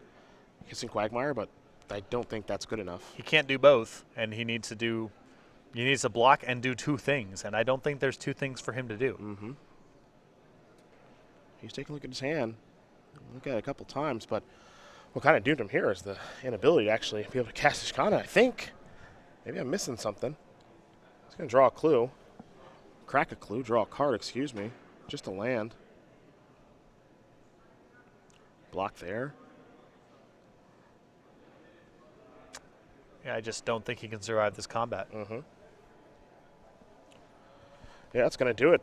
Hissing Quagmire, but I don't think that's good enough. He can't do both, and he needs to block and do two things, and I don't think there's two things for him to do. Mm-hmm. He's taking a look at his hand. Look at it a couple times, but what kind of doomed him here is the inability to actually be able to cast Ishkana, I think. Maybe I'm missing something. He's going to draw a clue. Crack a clue, draw a card, excuse me. Just a land. Block there. Yeah, I just don't think he can survive this combat. Mm-hmm. Yeah, that's going to do it.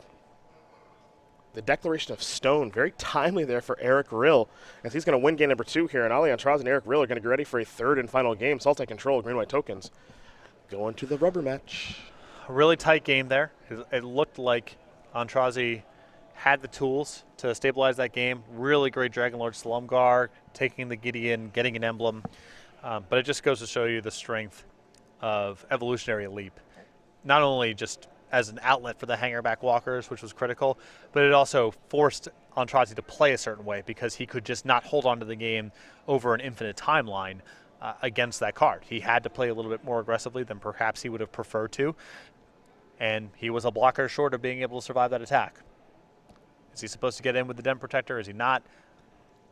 The Declaration of Stone, very timely there for Eric Rill, as he's going to win game number 2 here, and Ali Aintrazi and Eric Rill are going to get ready for a third and final game. Sultai Control, green-white tokens, going to the rubber match. A really tight game there. It looked like Aintrazi had the tools to stabilize that game. Really great Dragon Lord Slumgar, taking the Gideon, getting an emblem. But it just goes to show you the strength of Evolutionary Leap. Not only just as an outlet for the hangerback walkers, which was critical, but it also forced Aintrazi to play a certain way because he could just not hold on to the game over an infinite timeline against that card. He had to play a little bit more aggressively than perhaps he would have preferred to, and he was a blocker short of being able to survive that attack. Is he supposed to get in with the Den Protector? Is he not?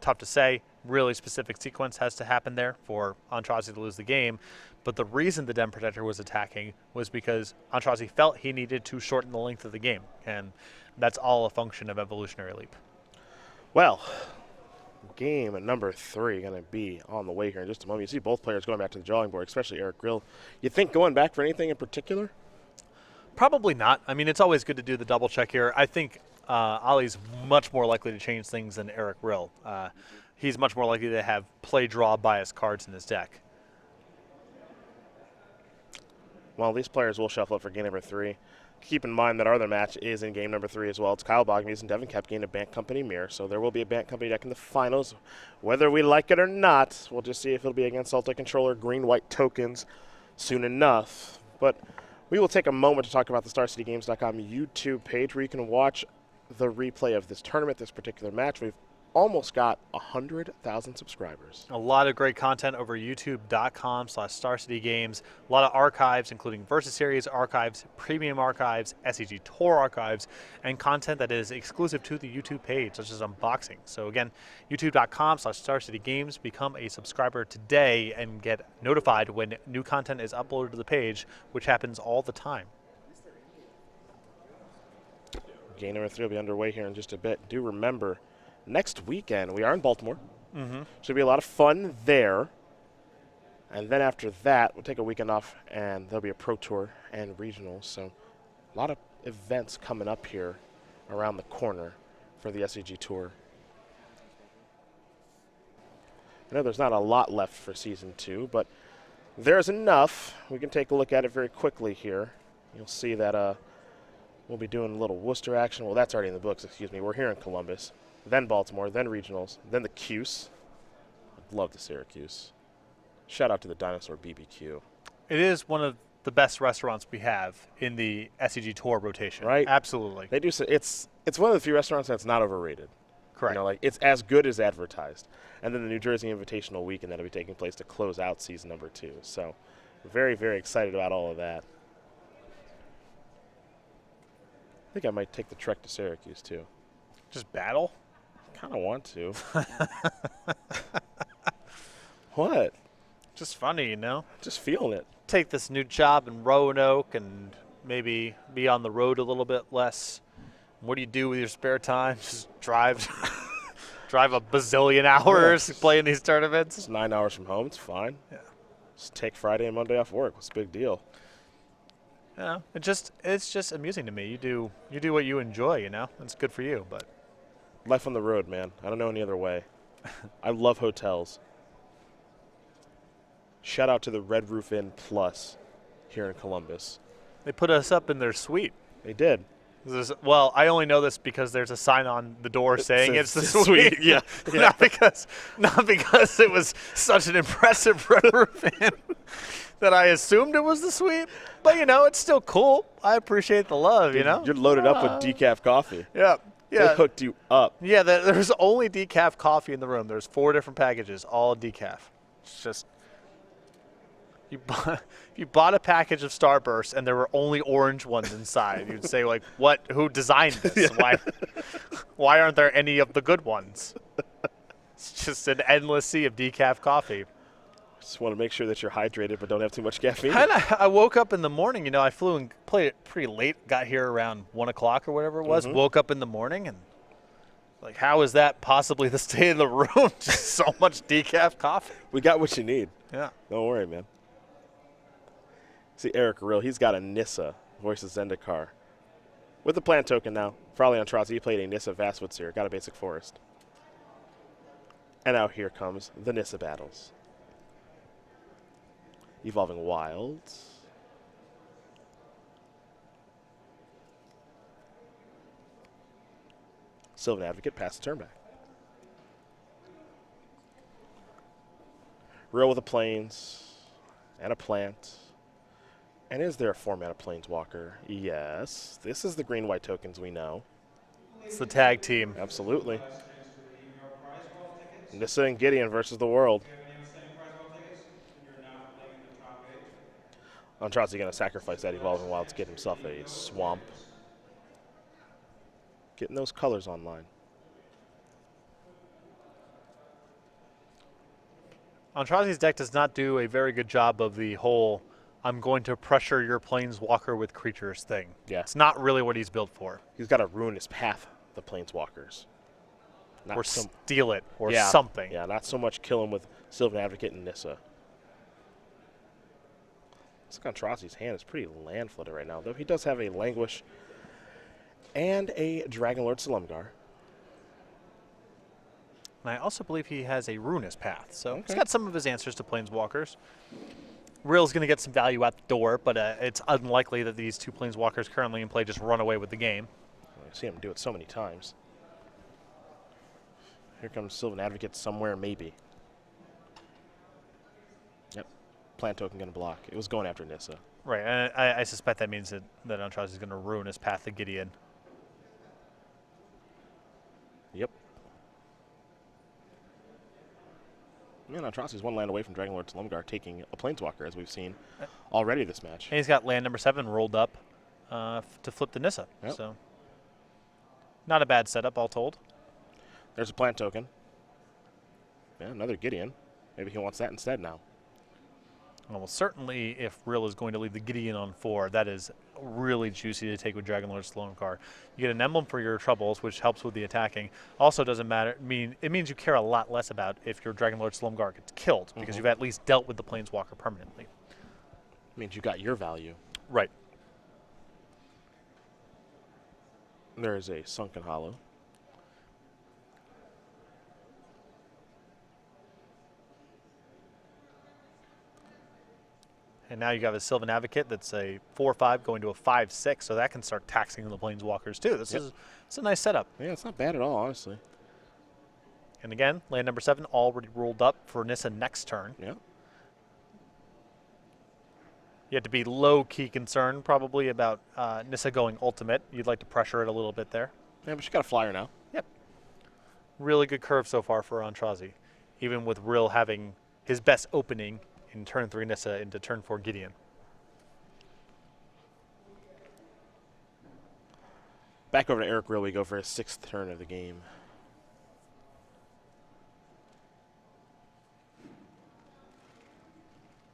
Tough to say. Really specific sequence has to happen there for Aintrazi to lose the game. But the reason the Den Protector was attacking was because Aintrazi felt he needed to shorten the length of the game. And that's all a function of Evolutionary Leap. Well, game number 3 going to be on the way here in just a moment. You see both players going back to the drawing board, especially Eric Rill. You think going back for anything in particular? Probably not. I mean, it's always good to do the double check here. I think Ali's much more likely to change things than Eric Rill. He's much more likely to have play-draw bias cards in his deck. Well, these players will shuffle up for game number 3. Keep in mind that our other match is in game number 3 as well. It's Kyle Bogmuse and Devin Kepke a Bant Company mirror, so there will be a Bant Company deck in the finals. Whether we like it or not, we'll just see if it'll be against Sultai Controller green-white tokens soon enough. But we will take a moment to talk about the StarCityGames.com YouTube page where you can watch the replay of this tournament, this particular match. We've almost got 100,000 subscribers. A lot of great content over youtube.com/StarCityGames. A lot of archives, including Versus Series archives, Premium archives, SCG Tour archives, and content that is exclusive to the YouTube page, such as unboxing. So again, youtube.com/StarCityGames. Become a subscriber today and get notified when new content is uploaded to the page, which happens all the time. Game number 3 will be underway here in just a bit. Do remember, next weekend, we are in Baltimore. Should be a lot of fun there. And then after that, we'll take a weekend off, and there'll be a Pro Tour and regionals. So a lot of events coming up here around the corner for the SCG Tour. I know there's not a lot left for Season 2, but there's enough. We can take a look at it very quickly here. You'll see that we'll be doing a little Worcester action. Well, that's already in the books, excuse me. We're here in Columbus. Then Baltimore, then regionals, then the Cuse. I'd love the Syracuse. Shout out to the Dinosaur BBQ. It is one of the best restaurants we have in the SCG Tour rotation. Right? Absolutely. They do. It's one of the few restaurants that's not overrated. Correct. You know, like it's as good as advertised. And then the New Jersey Invitational Weekend that'll be taking place to close out season number 2. So, very, very excited about all of that. I think I might take the trek to Syracuse too. Just battle? Kind of want to. What? Just funny, you know? Just feeling it. Take this new job in Roanoke and maybe be on the road a little bit less. What do you do with your spare time? Just drive drive a bazillion hours playing these tournaments? It's 9 hours from home. It's fine. Yeah. Just take Friday and Monday off work. What's the big deal? Yeah, it's just amusing to me. You do what you enjoy, you know? It's good for you, but Life on the road, man. I don't know any other way. I love hotels. Shout out to the Red Roof Inn Plus here in Columbus. they put us up in their suite. They did. Well, I only know this because there's a sign on the door saying it's the sweet. suite. Yeah. not because it was such an impressive River fan that I assumed it was the suite. But it's still cool. I appreciate the love. You're loaded up with decaf coffee. Yeah. They hooked you up. Yeah. There's only decaf coffee in the room. There's 4 different packages, all decaf. It's just. If you bought a package of Starburst and there were only orange ones inside, you'd say, like, what? Who designed this? Why aren't there any of the good ones? It's just an endless sea of decaf coffee. Just want to make sure that you're hydrated but don't have too much caffeine. And I woke up in the morning. I flew and played it pretty late. Got here around 1 o'clock or whatever it was. Woke up in the morning and, like, how is that possibly the state of the room? Just so much decaf coffee. We got what you need. Yeah. Don't worry, man. See, Eric Rill, he's got a Nissa, voices Zendikar. With the plant token now, for Aintrazi, he played a Nissa Vastwood Seer, got a basic forest. And now here comes the Nissa battles. Evolving Wilds. Sylvan Advocate, pass the turn back. Rill with a Plains and a plant. And is there a 4-mana Planeswalker? Yes. This is the green-white tokens we know. It's the tag team. Absolutely. Nissa and Gideon versus the world. Aintrazi going to sacrifice that Evolving Wild to get himself a swamp. Getting those colors online. Aintrazi's deck does not do a very good job of the whole I'm going to pressure your Planeswalker with creatures thing. Yeah. It's not really what he's built for. He's got to ruin his path, the Planeswalkers. Not or steal it, or yeah, something. Yeah, not so much kill him with Sylvan Advocate and Nissa. This Aintrazi's hand is pretty land-flooded right now, though he does have a Languish and a Dragonlord Slumgar. And I also believe he has a Ruinous Path, so he's got some of his answers to Planeswalkers. Rill's going to get some value out the door, but it's unlikely that these 2 Planeswalkers currently in play just run away with the game. I've seen him do it so many times. Here comes Sylvan Advocate somewhere, maybe. Yep. Plant token going to block. It was going after Nissa. Right, and I suspect that means that Aintrazi is going to ruin his path to Gideon. Yep. Man, Aintrazi's 1 land away from Dragonlord Slumgar taking a Planeswalker, as we've seen already this match. And he's got land number 7 rolled up to flip the Nissa. Yep. So, not a bad setup, all told. There's a plant token. Yeah, another Gideon. Maybe he wants that instead now. Well, certainly if Rill is going to leave the Gideon on 4, that is really juicy to take with Dragonlord Slumgar. You get an emblem for your troubles, which helps with the attacking. Also doesn't matter. It means you care a lot less about if your Dragonlord Slumgar gets killed, because you've at least dealt with the Planeswalker permanently. Means you got your value. Right. There is a Sunken Hollow. And now you have a Sylvan Advocate that's a 4/5 going to a 5/6, so that can start taxing the Planeswalkers too. This is a nice setup. Yeah, it's not bad at all, honestly. And again, land number 7 already rolled up for Nissa next turn. Yeah. You have to be low-key concerned probably about Nissa going ultimate. You'd like to pressure it a little bit there. Yeah, but she got a flyer now. Yep. Really good curve so far for Aintrazi, even with Rill having his best opening in turn 3 Nissa into turn 4 Gideon. Back over to Eric Rill, we go for his 6th turn of the game.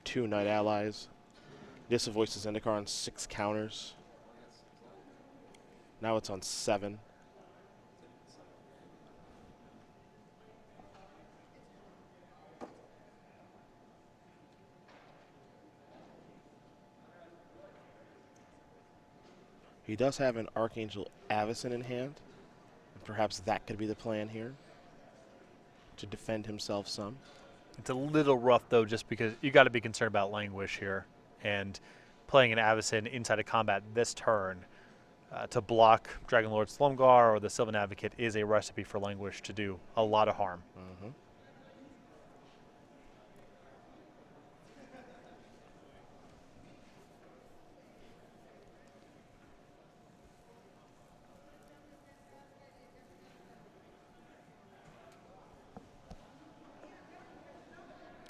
Two Knight Allies. Nissa voices Zendikar on 6 counters. Now it's on 7. He does have an Archangel Avacyn in hand. And perhaps that could be the plan here, to defend himself some. It's a little rough, though, just because you got to be concerned about Languish here. And playing an Avacyn inside of combat this turn to block Dragonlord Slumgar or the Sylvan Advocate is a recipe for Languish to do a lot of harm. Mm-hmm.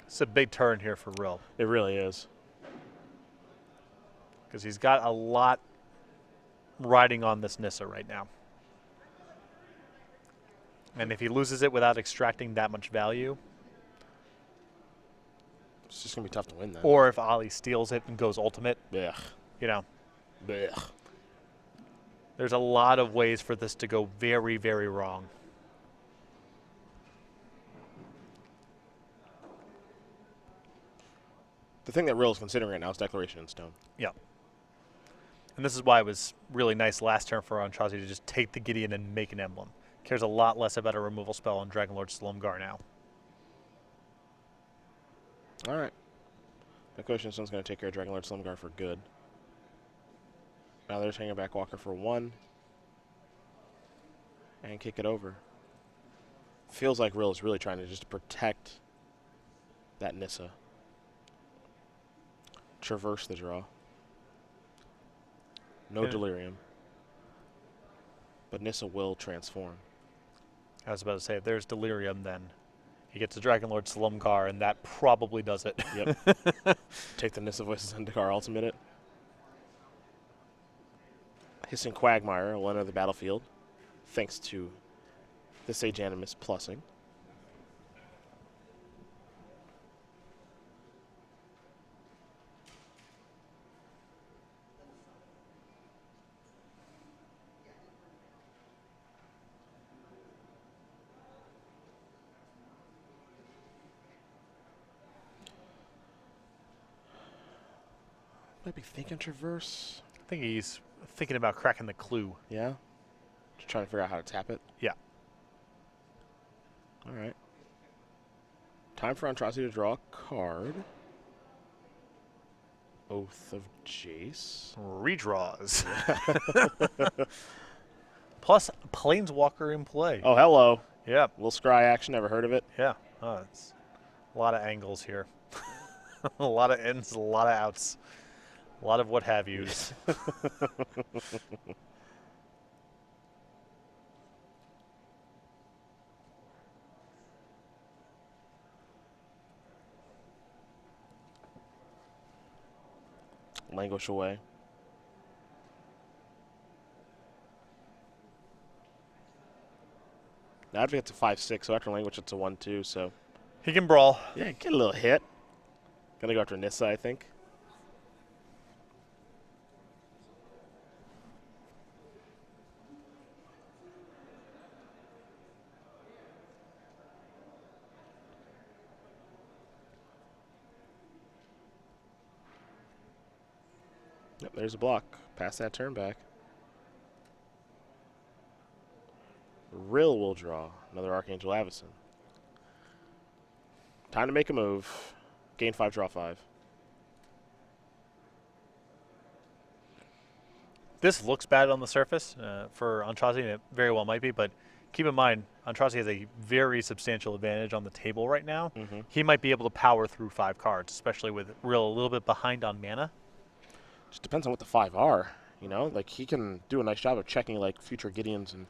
It's a big turn here for Rill It really is. because he's got a lot riding on this Nissa right now. And if he loses it without extracting that much value, It's just going to be tough to win then. or if Ali steals it and goes ultimate, Blech. you know, Blech. there's a lot of ways for this to go very, very wrong. The thing that Rill is considering right now is Declaration in Stone. Yeah. And this is why it was really nice last turn for Aintrazi to just take the Gideon and make an emblem. Cares a lot less about a removal spell on Dragonlord Slumgar now. All right. Declaration in Stone's going to take care of Dragonlord Slumgar for good. Now there's hanging back Walker for 1. And kick it over. Feels like Rill is really trying to just protect that Nissa. Traverse the draw. No Delirium. But Nissa will transform. I was about to say, if there's Delirium, then he gets a Dragonlord Slumgar, and that probably does it. Yep. Take the Nissa Voices Zendikar ultimate it. Hissing Quagmire will enter the battlefield, thanks to the Sage Animus plussing. Might be thinking Traverse. I think he's thinking about cracking the clue. Yeah? Just trying to figure out how to tap it. Yeah. All right. Time for Aintrazi to draw a card. Oath of Jace. Redraws. Plus, Planeswalker in play. Oh, hello. Yeah. Little scry action. Never heard of it. Yeah. Oh, it's a lot of angles here. A lot of ins, a lot of outs. A lot of what have yous. Languish away. Now Advocate's a 5/6, so after Languish it's a 1/2, so He can brawl. yeah, get a little hit. Gonna go after Nissa, I think. Yep, there's a block. Pass that turn back. Rill will draw another Archangel Avacyn. Time to make a move. Gain 5, draw 5. This looks bad on the surface for Aintrazi, and it very well might be, but keep in mind, Aintrazi has a very substantial advantage on the table right now. Mm-hmm. He might be able to power through 5 cards, especially with Rill a little bit behind on mana. Just depends on what the 5 are, you know? Like, he can do a nice job of checking, like, future Gideons and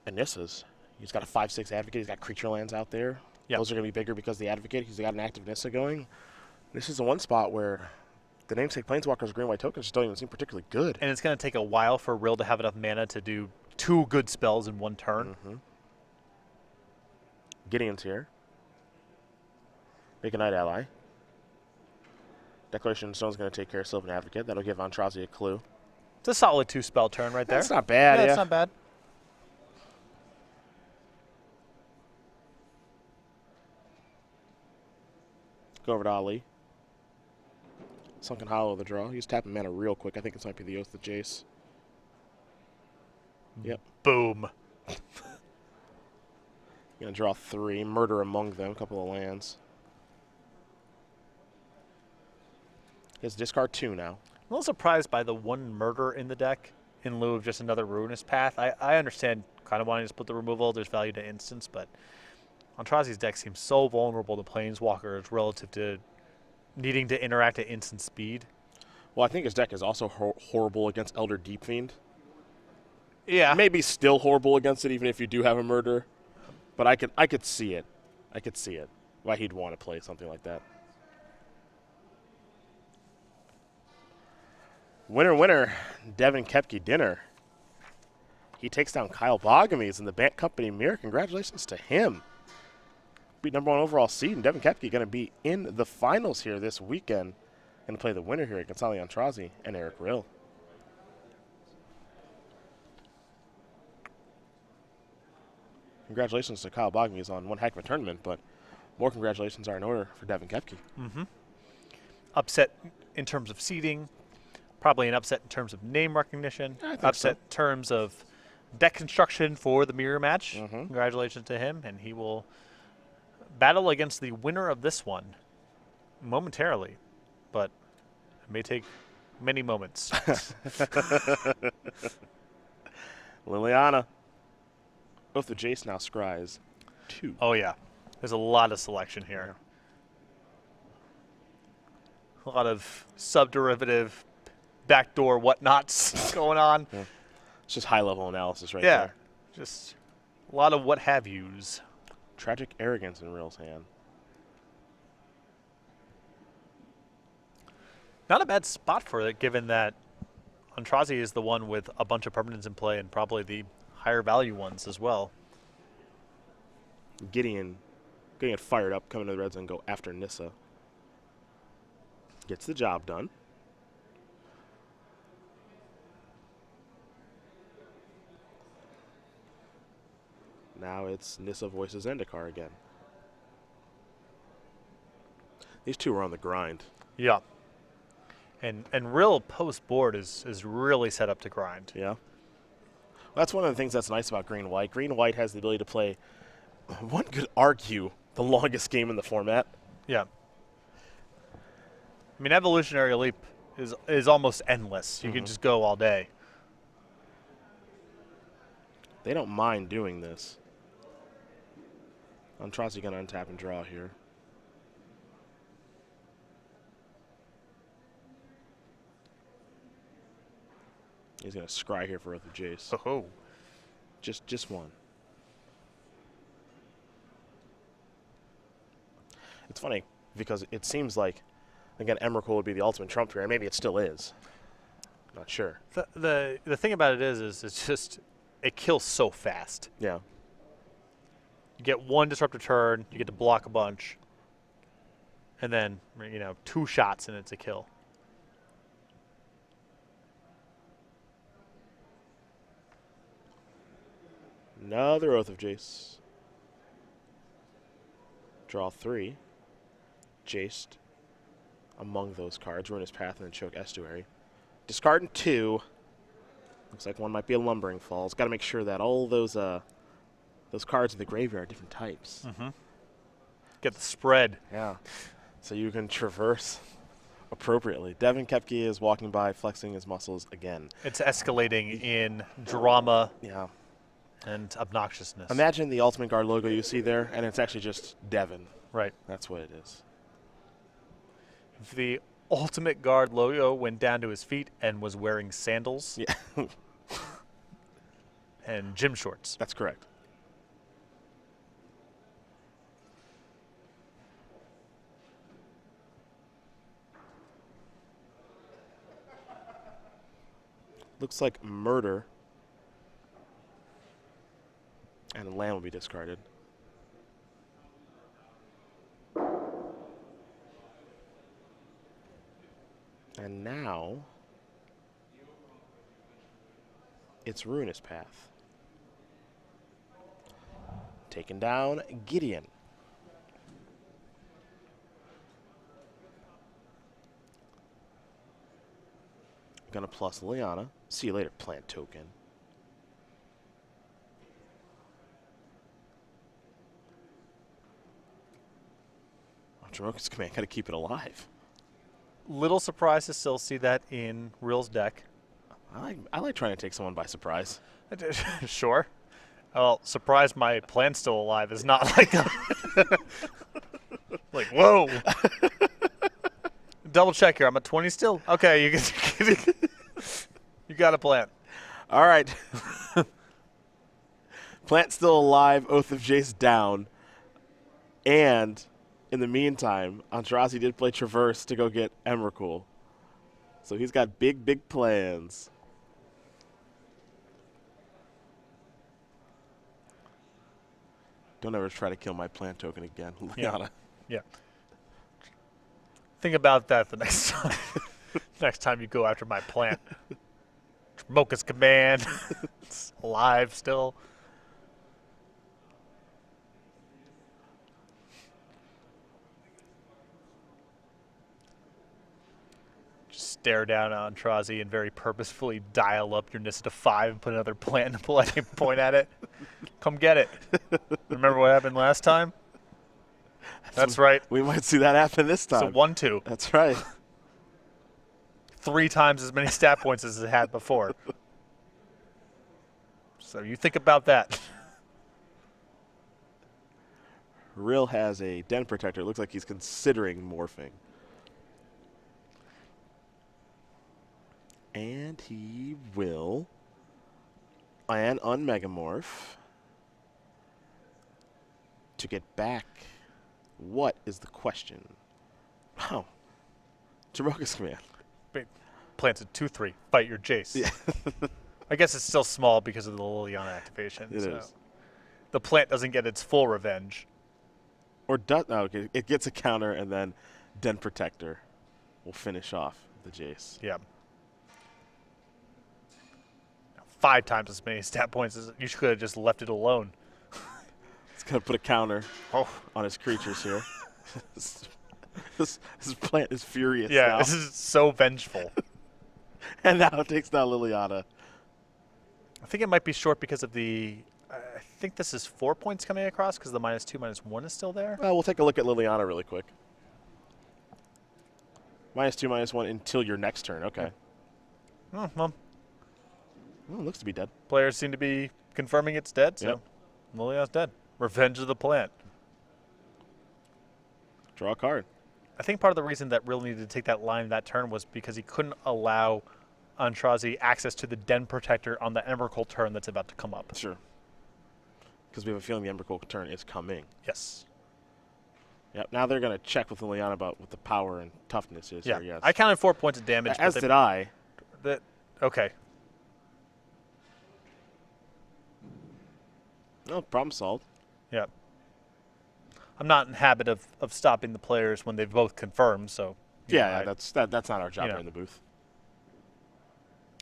Nissas. He's got a 5/6 Advocate. He's got creature lands out there. Yep. Those are going to be bigger because of the Advocate. He's got an active Nissa going. This is the one spot where the namesake Planeswalker's green-white tokens just don't even seem particularly good. And it's going to take a while for Rill to have enough mana to do 2 good spells in one turn. Mm-hmm. Gideon's here. Make a Knight Ally. Declaration of Stone's going to take care of Sylvan Advocate. That'll give Aintrazi a clue. It's a solid 2-spell turn right there. That's not bad, yeah. yeah. It's not bad. Go over to Ali. Sunken Hollow the draw. He's tapping mana real quick. I think this might be the Oath of Jace. Yep. Boom. Gonna draw 3. Murder among them. A couple of lands. He has discard 2 now. I'm a little surprised by the 1 murder in the deck. in lieu of just another Ruinous Path. I understand kind of wanting to split the removal. There's value to instance, but Aintrazi's deck seems so vulnerable to Planeswalkers relative to needing to interact at instant speed. Well, I think his deck is also horrible against Elder Deep Fiend. Yeah. Maybe still horrible against it, even if you do have a murder. But I could see it. I could see it. Why he'd want to play something like that. Winner, winner, Devin Kepke dinner. He takes down Kyle Bogamies in the Bant Company mirror. Congratulations to him. Beat #1 overall seed, and Devin Kepke going to be in the finals here this weekend. Going to play the winner here against Aintrazi and Eric Rill. Congratulations to Kyle Bogamies on one heck of a tournament, but more congratulations are in order for Devin Kepke. Upset in terms of seeding, probably an upset in terms of name recognition, upset in terms of deck construction for the mirror match. Congratulations to him, and he will battle against the winner of this one momentarily, but it may take many moments. Liliana. Oath of Jace now scries 2. Oh, yeah. There's a lot of selection here. A lot of subderivative, backdoor whatnots going on. Yeah. It's just high-level analysis right there. Just a lot of what-have-yous. Tragic Arrogance in Rill's hand. Not a bad spot for it, given that Aintrazi is the one with a bunch of permanents in play and probably the higher value ones as well. Gideon getting it fired up, coming to the red zone, go after Nissa. Gets the job done. Now it's Nissa voices Zendikar again. These two are on the grind. Yeah. And Rill post-board is really set up to grind. Yeah. That's one of the things that's nice about Green-White. Green-White has the ability to play, one could argue, the longest game in the format. Yeah. I mean, Evolutionary Leap is almost endless. You can just go all day. They don't mind doing this. Aintrazi going to untap and draw here. He's going to scry here for Oath of Jace. Oh. Just one. It's funny because it seems like, again, Emrakul would be the ultimate trump here, and maybe it still is. Not sure. The thing about it is it's just, it kills so fast. Yeah. You get one disruptive turn, you get to block a bunch, and then, 2 shots and it's a kill. Another Oath of Jace. Draw 3. Jaced among those cards. Ruinous Path and then Choke Estuary. Discarding 2. Looks like one might be a Lumbering Falls. Got to make sure that all those cards in the graveyard are different types. Get the spread. Yeah. So you can traverse appropriately. Devin Kepke is walking by, flexing his muscles again. It's escalating in drama. Yeah. And obnoxiousness. Imagine the Ultimate Guard logo you see there, and it's actually just Devin. Right. That's what it is. If the Ultimate Guard logo went down to his feet and was wearing sandals. Yeah. And gym shorts. That's correct. Looks like Murder. And the land will be discarded. And now it's Ruinous Path. Taking down Gideon. Gonna plus Liana. See you later, plant token. Jamoka's command, gotta keep it alive. Little surprised to still see that in Rill's deck. I like trying to take someone by surprise. Sure. Well, surprise, my plan's still alive is not like like, whoa. Double check here. I'm at 20 still. Okay, you got a plant. All right. Plant still alive. Oath of Jace down. And in the meantime, Aintrazi did play Traverse to go get Emrakul. So he's got big plans. Don't ever try to kill my plant token again, Liana. Yeah. Think about that the next time. Next time you go after my plant. Mocha's command. It's alive still. Just stare down on Aintrazi and very purposefully dial up your Nissa to 5 and put another plant and let him point at it. Come get it. Remember what happened last time? That's right. We might see that happen this time. It's a 1-2. That's right. 3 times as many stat points as it had before. So you think about that. Rill has a Den Protector. It looks like he's considering morphing. And he will and unmegamorph to get back. What is the question? Oh. Jamoka's command. Plants a 2-3. Fight your Jace. Yeah. I guess it's still small because of the Liliana activation. It is. The plant doesn't get its full revenge. Or does no, okay. It gets a counter and then Den Protector will finish off the Jace. Yeah. 5 times as many stat points as you could have just left it alone. It's gonna put a counter on his creatures here. this plant is furious now. This is so vengeful. And now it takes down Liliana. I think it might be short because of the... I think this is 4 points coming across because the -2/-1 is still there. Well, we'll take a look at Liliana really quick. -2/-1 until your next turn. Okay. Oh, well, Well, it looks to be dead. players seem to be confirming it's dead, so Yep. Liliana's dead. Revenge of the plant. Draw a card. I think part of the reason that Rill needed to take that line that turn was because he couldn't allow Aintrazi access to the Den Protector on the Emrakul turn that's about to come up. Sure. Because we have a feeling the Emrakul turn is coming. Yes. Yep. Now they're going to check with Liliana about what the power and toughness is Yeah. here, yes. I counted 4 points of damage. As did I. Okay. No, problem solved. Yeah. I'm not in habit of stopping the players when they've both confirmed, so... Yeah, that's not our job here know. in the booth.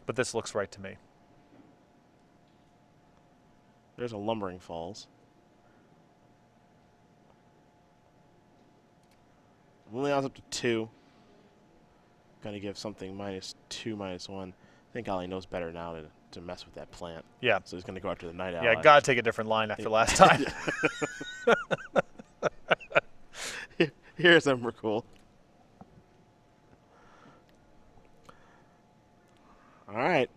But this looks right to me. There's a Lumbering Falls. Liliana's up to 2. Gonna give something -2/-1. I think Ali knows better now to mess with that plant. Yeah. So he's gonna go after the Night Owl. Yeah, gotta take a different line after last time. Here's Emrakul. All right.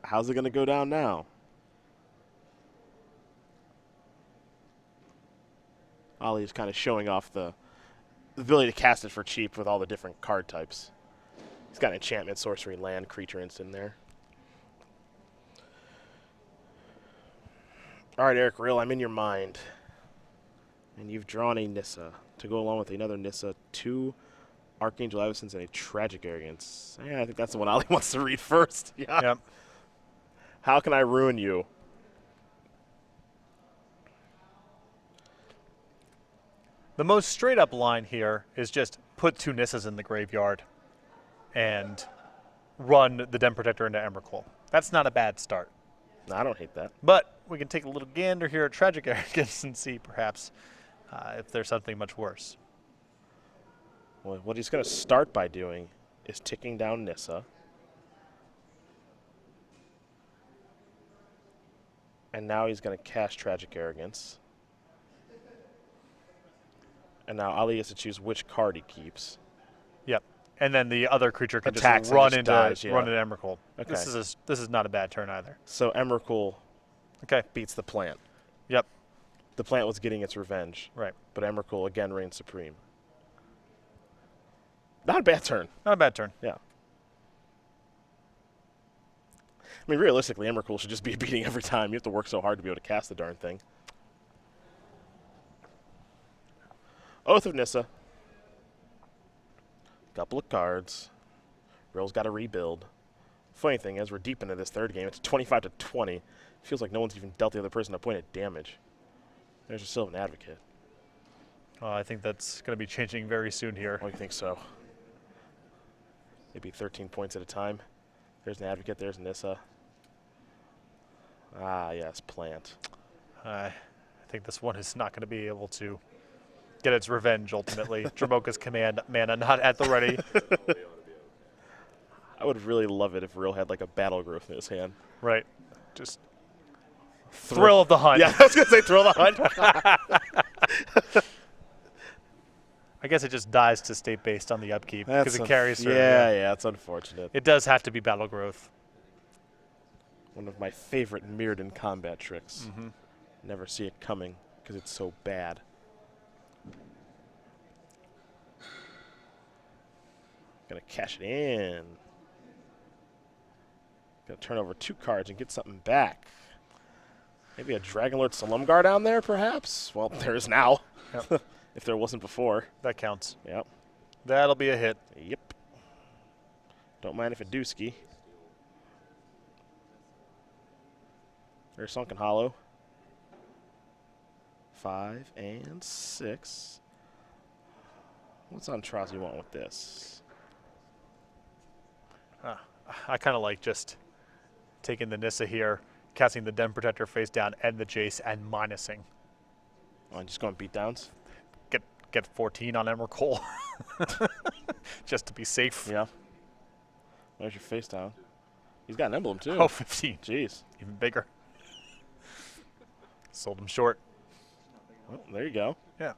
How's it going to go down now? Ollie's kind of showing off the ability to cast it for cheap with all the different card types. He's got enchantment, sorcery, land, creature instant there. All right, Eric Rill, I'm in your mind. And you've drawn a Nissa to go along with another Nissa, 2 Archangel Evisons, and a Tragic Arrogance. Yeah, I think that's the one Ollie wants to read first. Yeah. Yep. How can I ruin you? The most straight up line here is just put 2 Nissas in the graveyard and run the Den Protector into Emrakul. That's not a bad start. No, I don't hate that. But we can take a little gander here at Tragic Arrogance and see perhaps if there's something much worse. Well, what he's going to start by doing is ticking down Nissa. And now he's going to cast Tragic Arrogance. And now Ali gets to choose which card he keeps. Yep. And then the other creature can Attacks just and run just into dies, yeah. run into Emrakul. Okay. This is not a bad turn either. So Emrakul Okay. beats the plant. Yep. The plant was getting its revenge. Right. But Emrakul again reigns supreme. Not a bad turn. Not a bad turn. Yeah. I mean, realistically, Emrakul should just be beating every time. You have to work so hard to be able to cast the darn thing. Oath of Nissa. Couple of cards. Rill's got to rebuild. Funny thing is, we're deep into this third game. It's 25-20. Feels like no one's even dealt the other person a point of damage. There's a Sylvan Advocate. I think that's going to be changing very soon here. Oh, you think so? Maybe 13 points at a time. There's an Advocate. There's Nissa. Ah, yes, plant. I think this one is not going to be able to get its revenge ultimately. Dramoka's command mana not at the ready. I would really love it if Rill had like a Battle Growth in his hand. Right. Just thrill of the hunt. Yeah, I was going to say thrill of the hunt. I guess it just dies to state based on the upkeep because it carries through. Yeah, it's unfortunate. It does have to be battle growth. One of my favorite Mirrodin combat tricks. Never see it coming because it's so bad. Gonna cash it in. Gonna turn over 2 cards and get something back. Maybe a Dragonlord Salumgar down there, perhaps? Well, there is now. Yep. If there wasn't before. That counts. Yep. That'll be a hit. Yep. Don't mind if it dooski. There's Sunken Hollow. 5 and 6. What's Aintrazi want with this? I kind of like just taking the Nissa here, casting the Den Protector face down and the Jace and minusing. Oh, and just going beatdowns? Get 14 on Emrakul. Just to be safe. Yeah. There's your face down. He's got an emblem, too. Oh, 15. Jeez. Even bigger. Sold him short. Well, there you go. Yeah.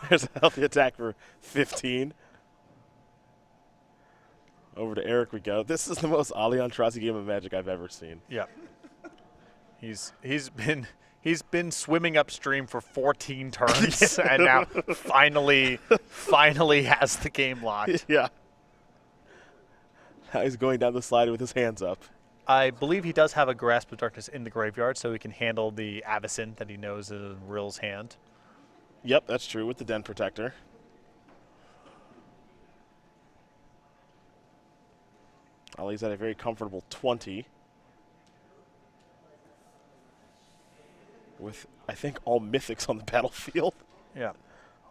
There's a healthy attack for 15. Over to Eric we go. This is the most Ali Aintrazi game of Magic I've ever seen. Yeah. He's been swimming upstream for 14 turns and now finally has the game locked. Yeah. Now he's going down the slide with his hands up. I believe he does have a Grasp of Darkness in the graveyard, so he can handle the Avacyn that he knows is in Rill's hand. Yep, that's true, with the Den Protector. Ali's at a very comfortable 20. With, I think, all mythics on the battlefield. Yeah.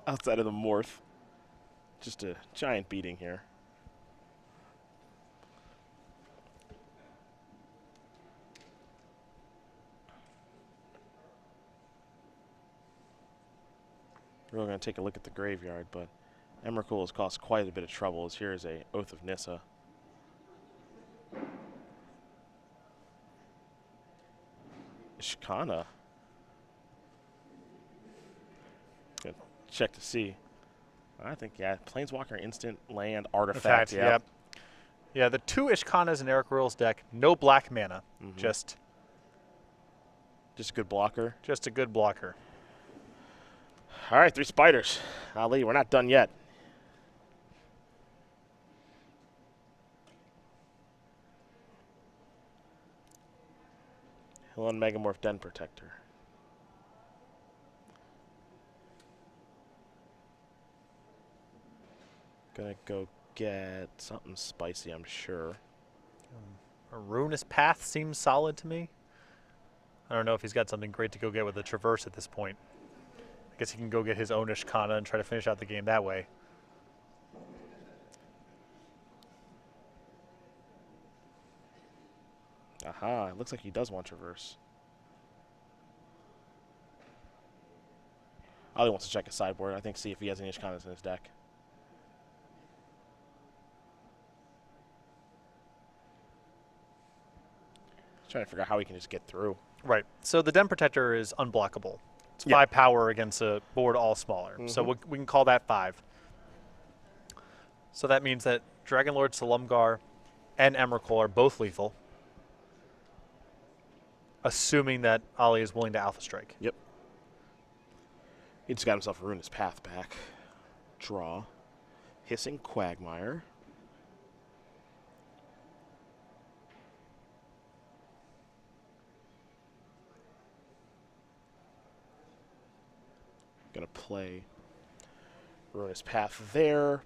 Outside of the Morph. Just a giant beating here. We're going to take a look at the graveyard, but Emrakul has caused quite a bit of trouble, as here is a Oath of Nissa. Ishkana. Good. Check to see. I think, yeah, Planeswalker, instant, land, artifact. Yep. Yeah, the 2 Ishkanas in Eric Rill's deck, no black mana, just a good blocker. Just a good blocker. All right, 3 spiders. Ali, we're not done yet. He'll Megamorph Den Protector. Gonna go get something spicy, I'm sure. A Ruinous Path seems solid to me. I don't know if he's got something great to go get with a Traverse at this point. I guess he can go get his own Ishkana and try to finish out the game that way. Aha, it looks like he does want Traverse. Ali wants to check his sideboard, I think, see if he has any Ishkanas in his deck. He's trying to figure out how he can just get through. Right. So the Den Protector is unblockable. It's 5 power against a board all smaller. So we can call that 5. So that means that Dragonlord, Salumgar, and Emrakul are both lethal, assuming that Ali is willing to Alpha Strike. Yep. He just got himself a Ruinous Path back. Draw. Hissing Quagmire. Gonna play Ruinous Path there.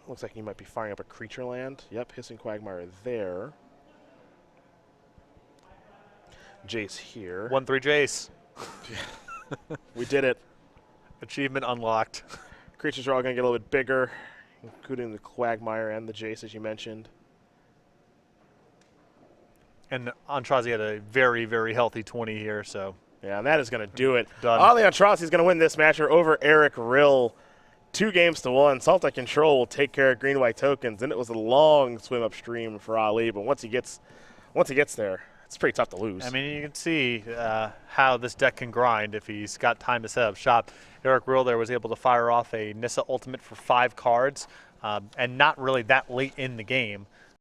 Looks like he might be firing up a creature land. Yep, Hissing Quagmire there. Jace here. 1/3 Jace. We did it. Achievement unlocked. Creatures are all going to get a little bit bigger, including the Quagmire and the Jace, as you mentioned. And Aintrazi had a very, very healthy 20 here, so. Yeah, and that is going to do it. Done. Ali Aintrazi is going to win this match over Eric Rill. 2-1. Sultai Control will take care of green-white tokens, and it was a long swim upstream for Ali. But once he gets there, it's pretty tough to lose. I mean, you can see how this deck can grind if he's got time to set up shop. Eric Rill there was able to fire off a Nissa Ultimate for 5 cards, and not really that late in the game.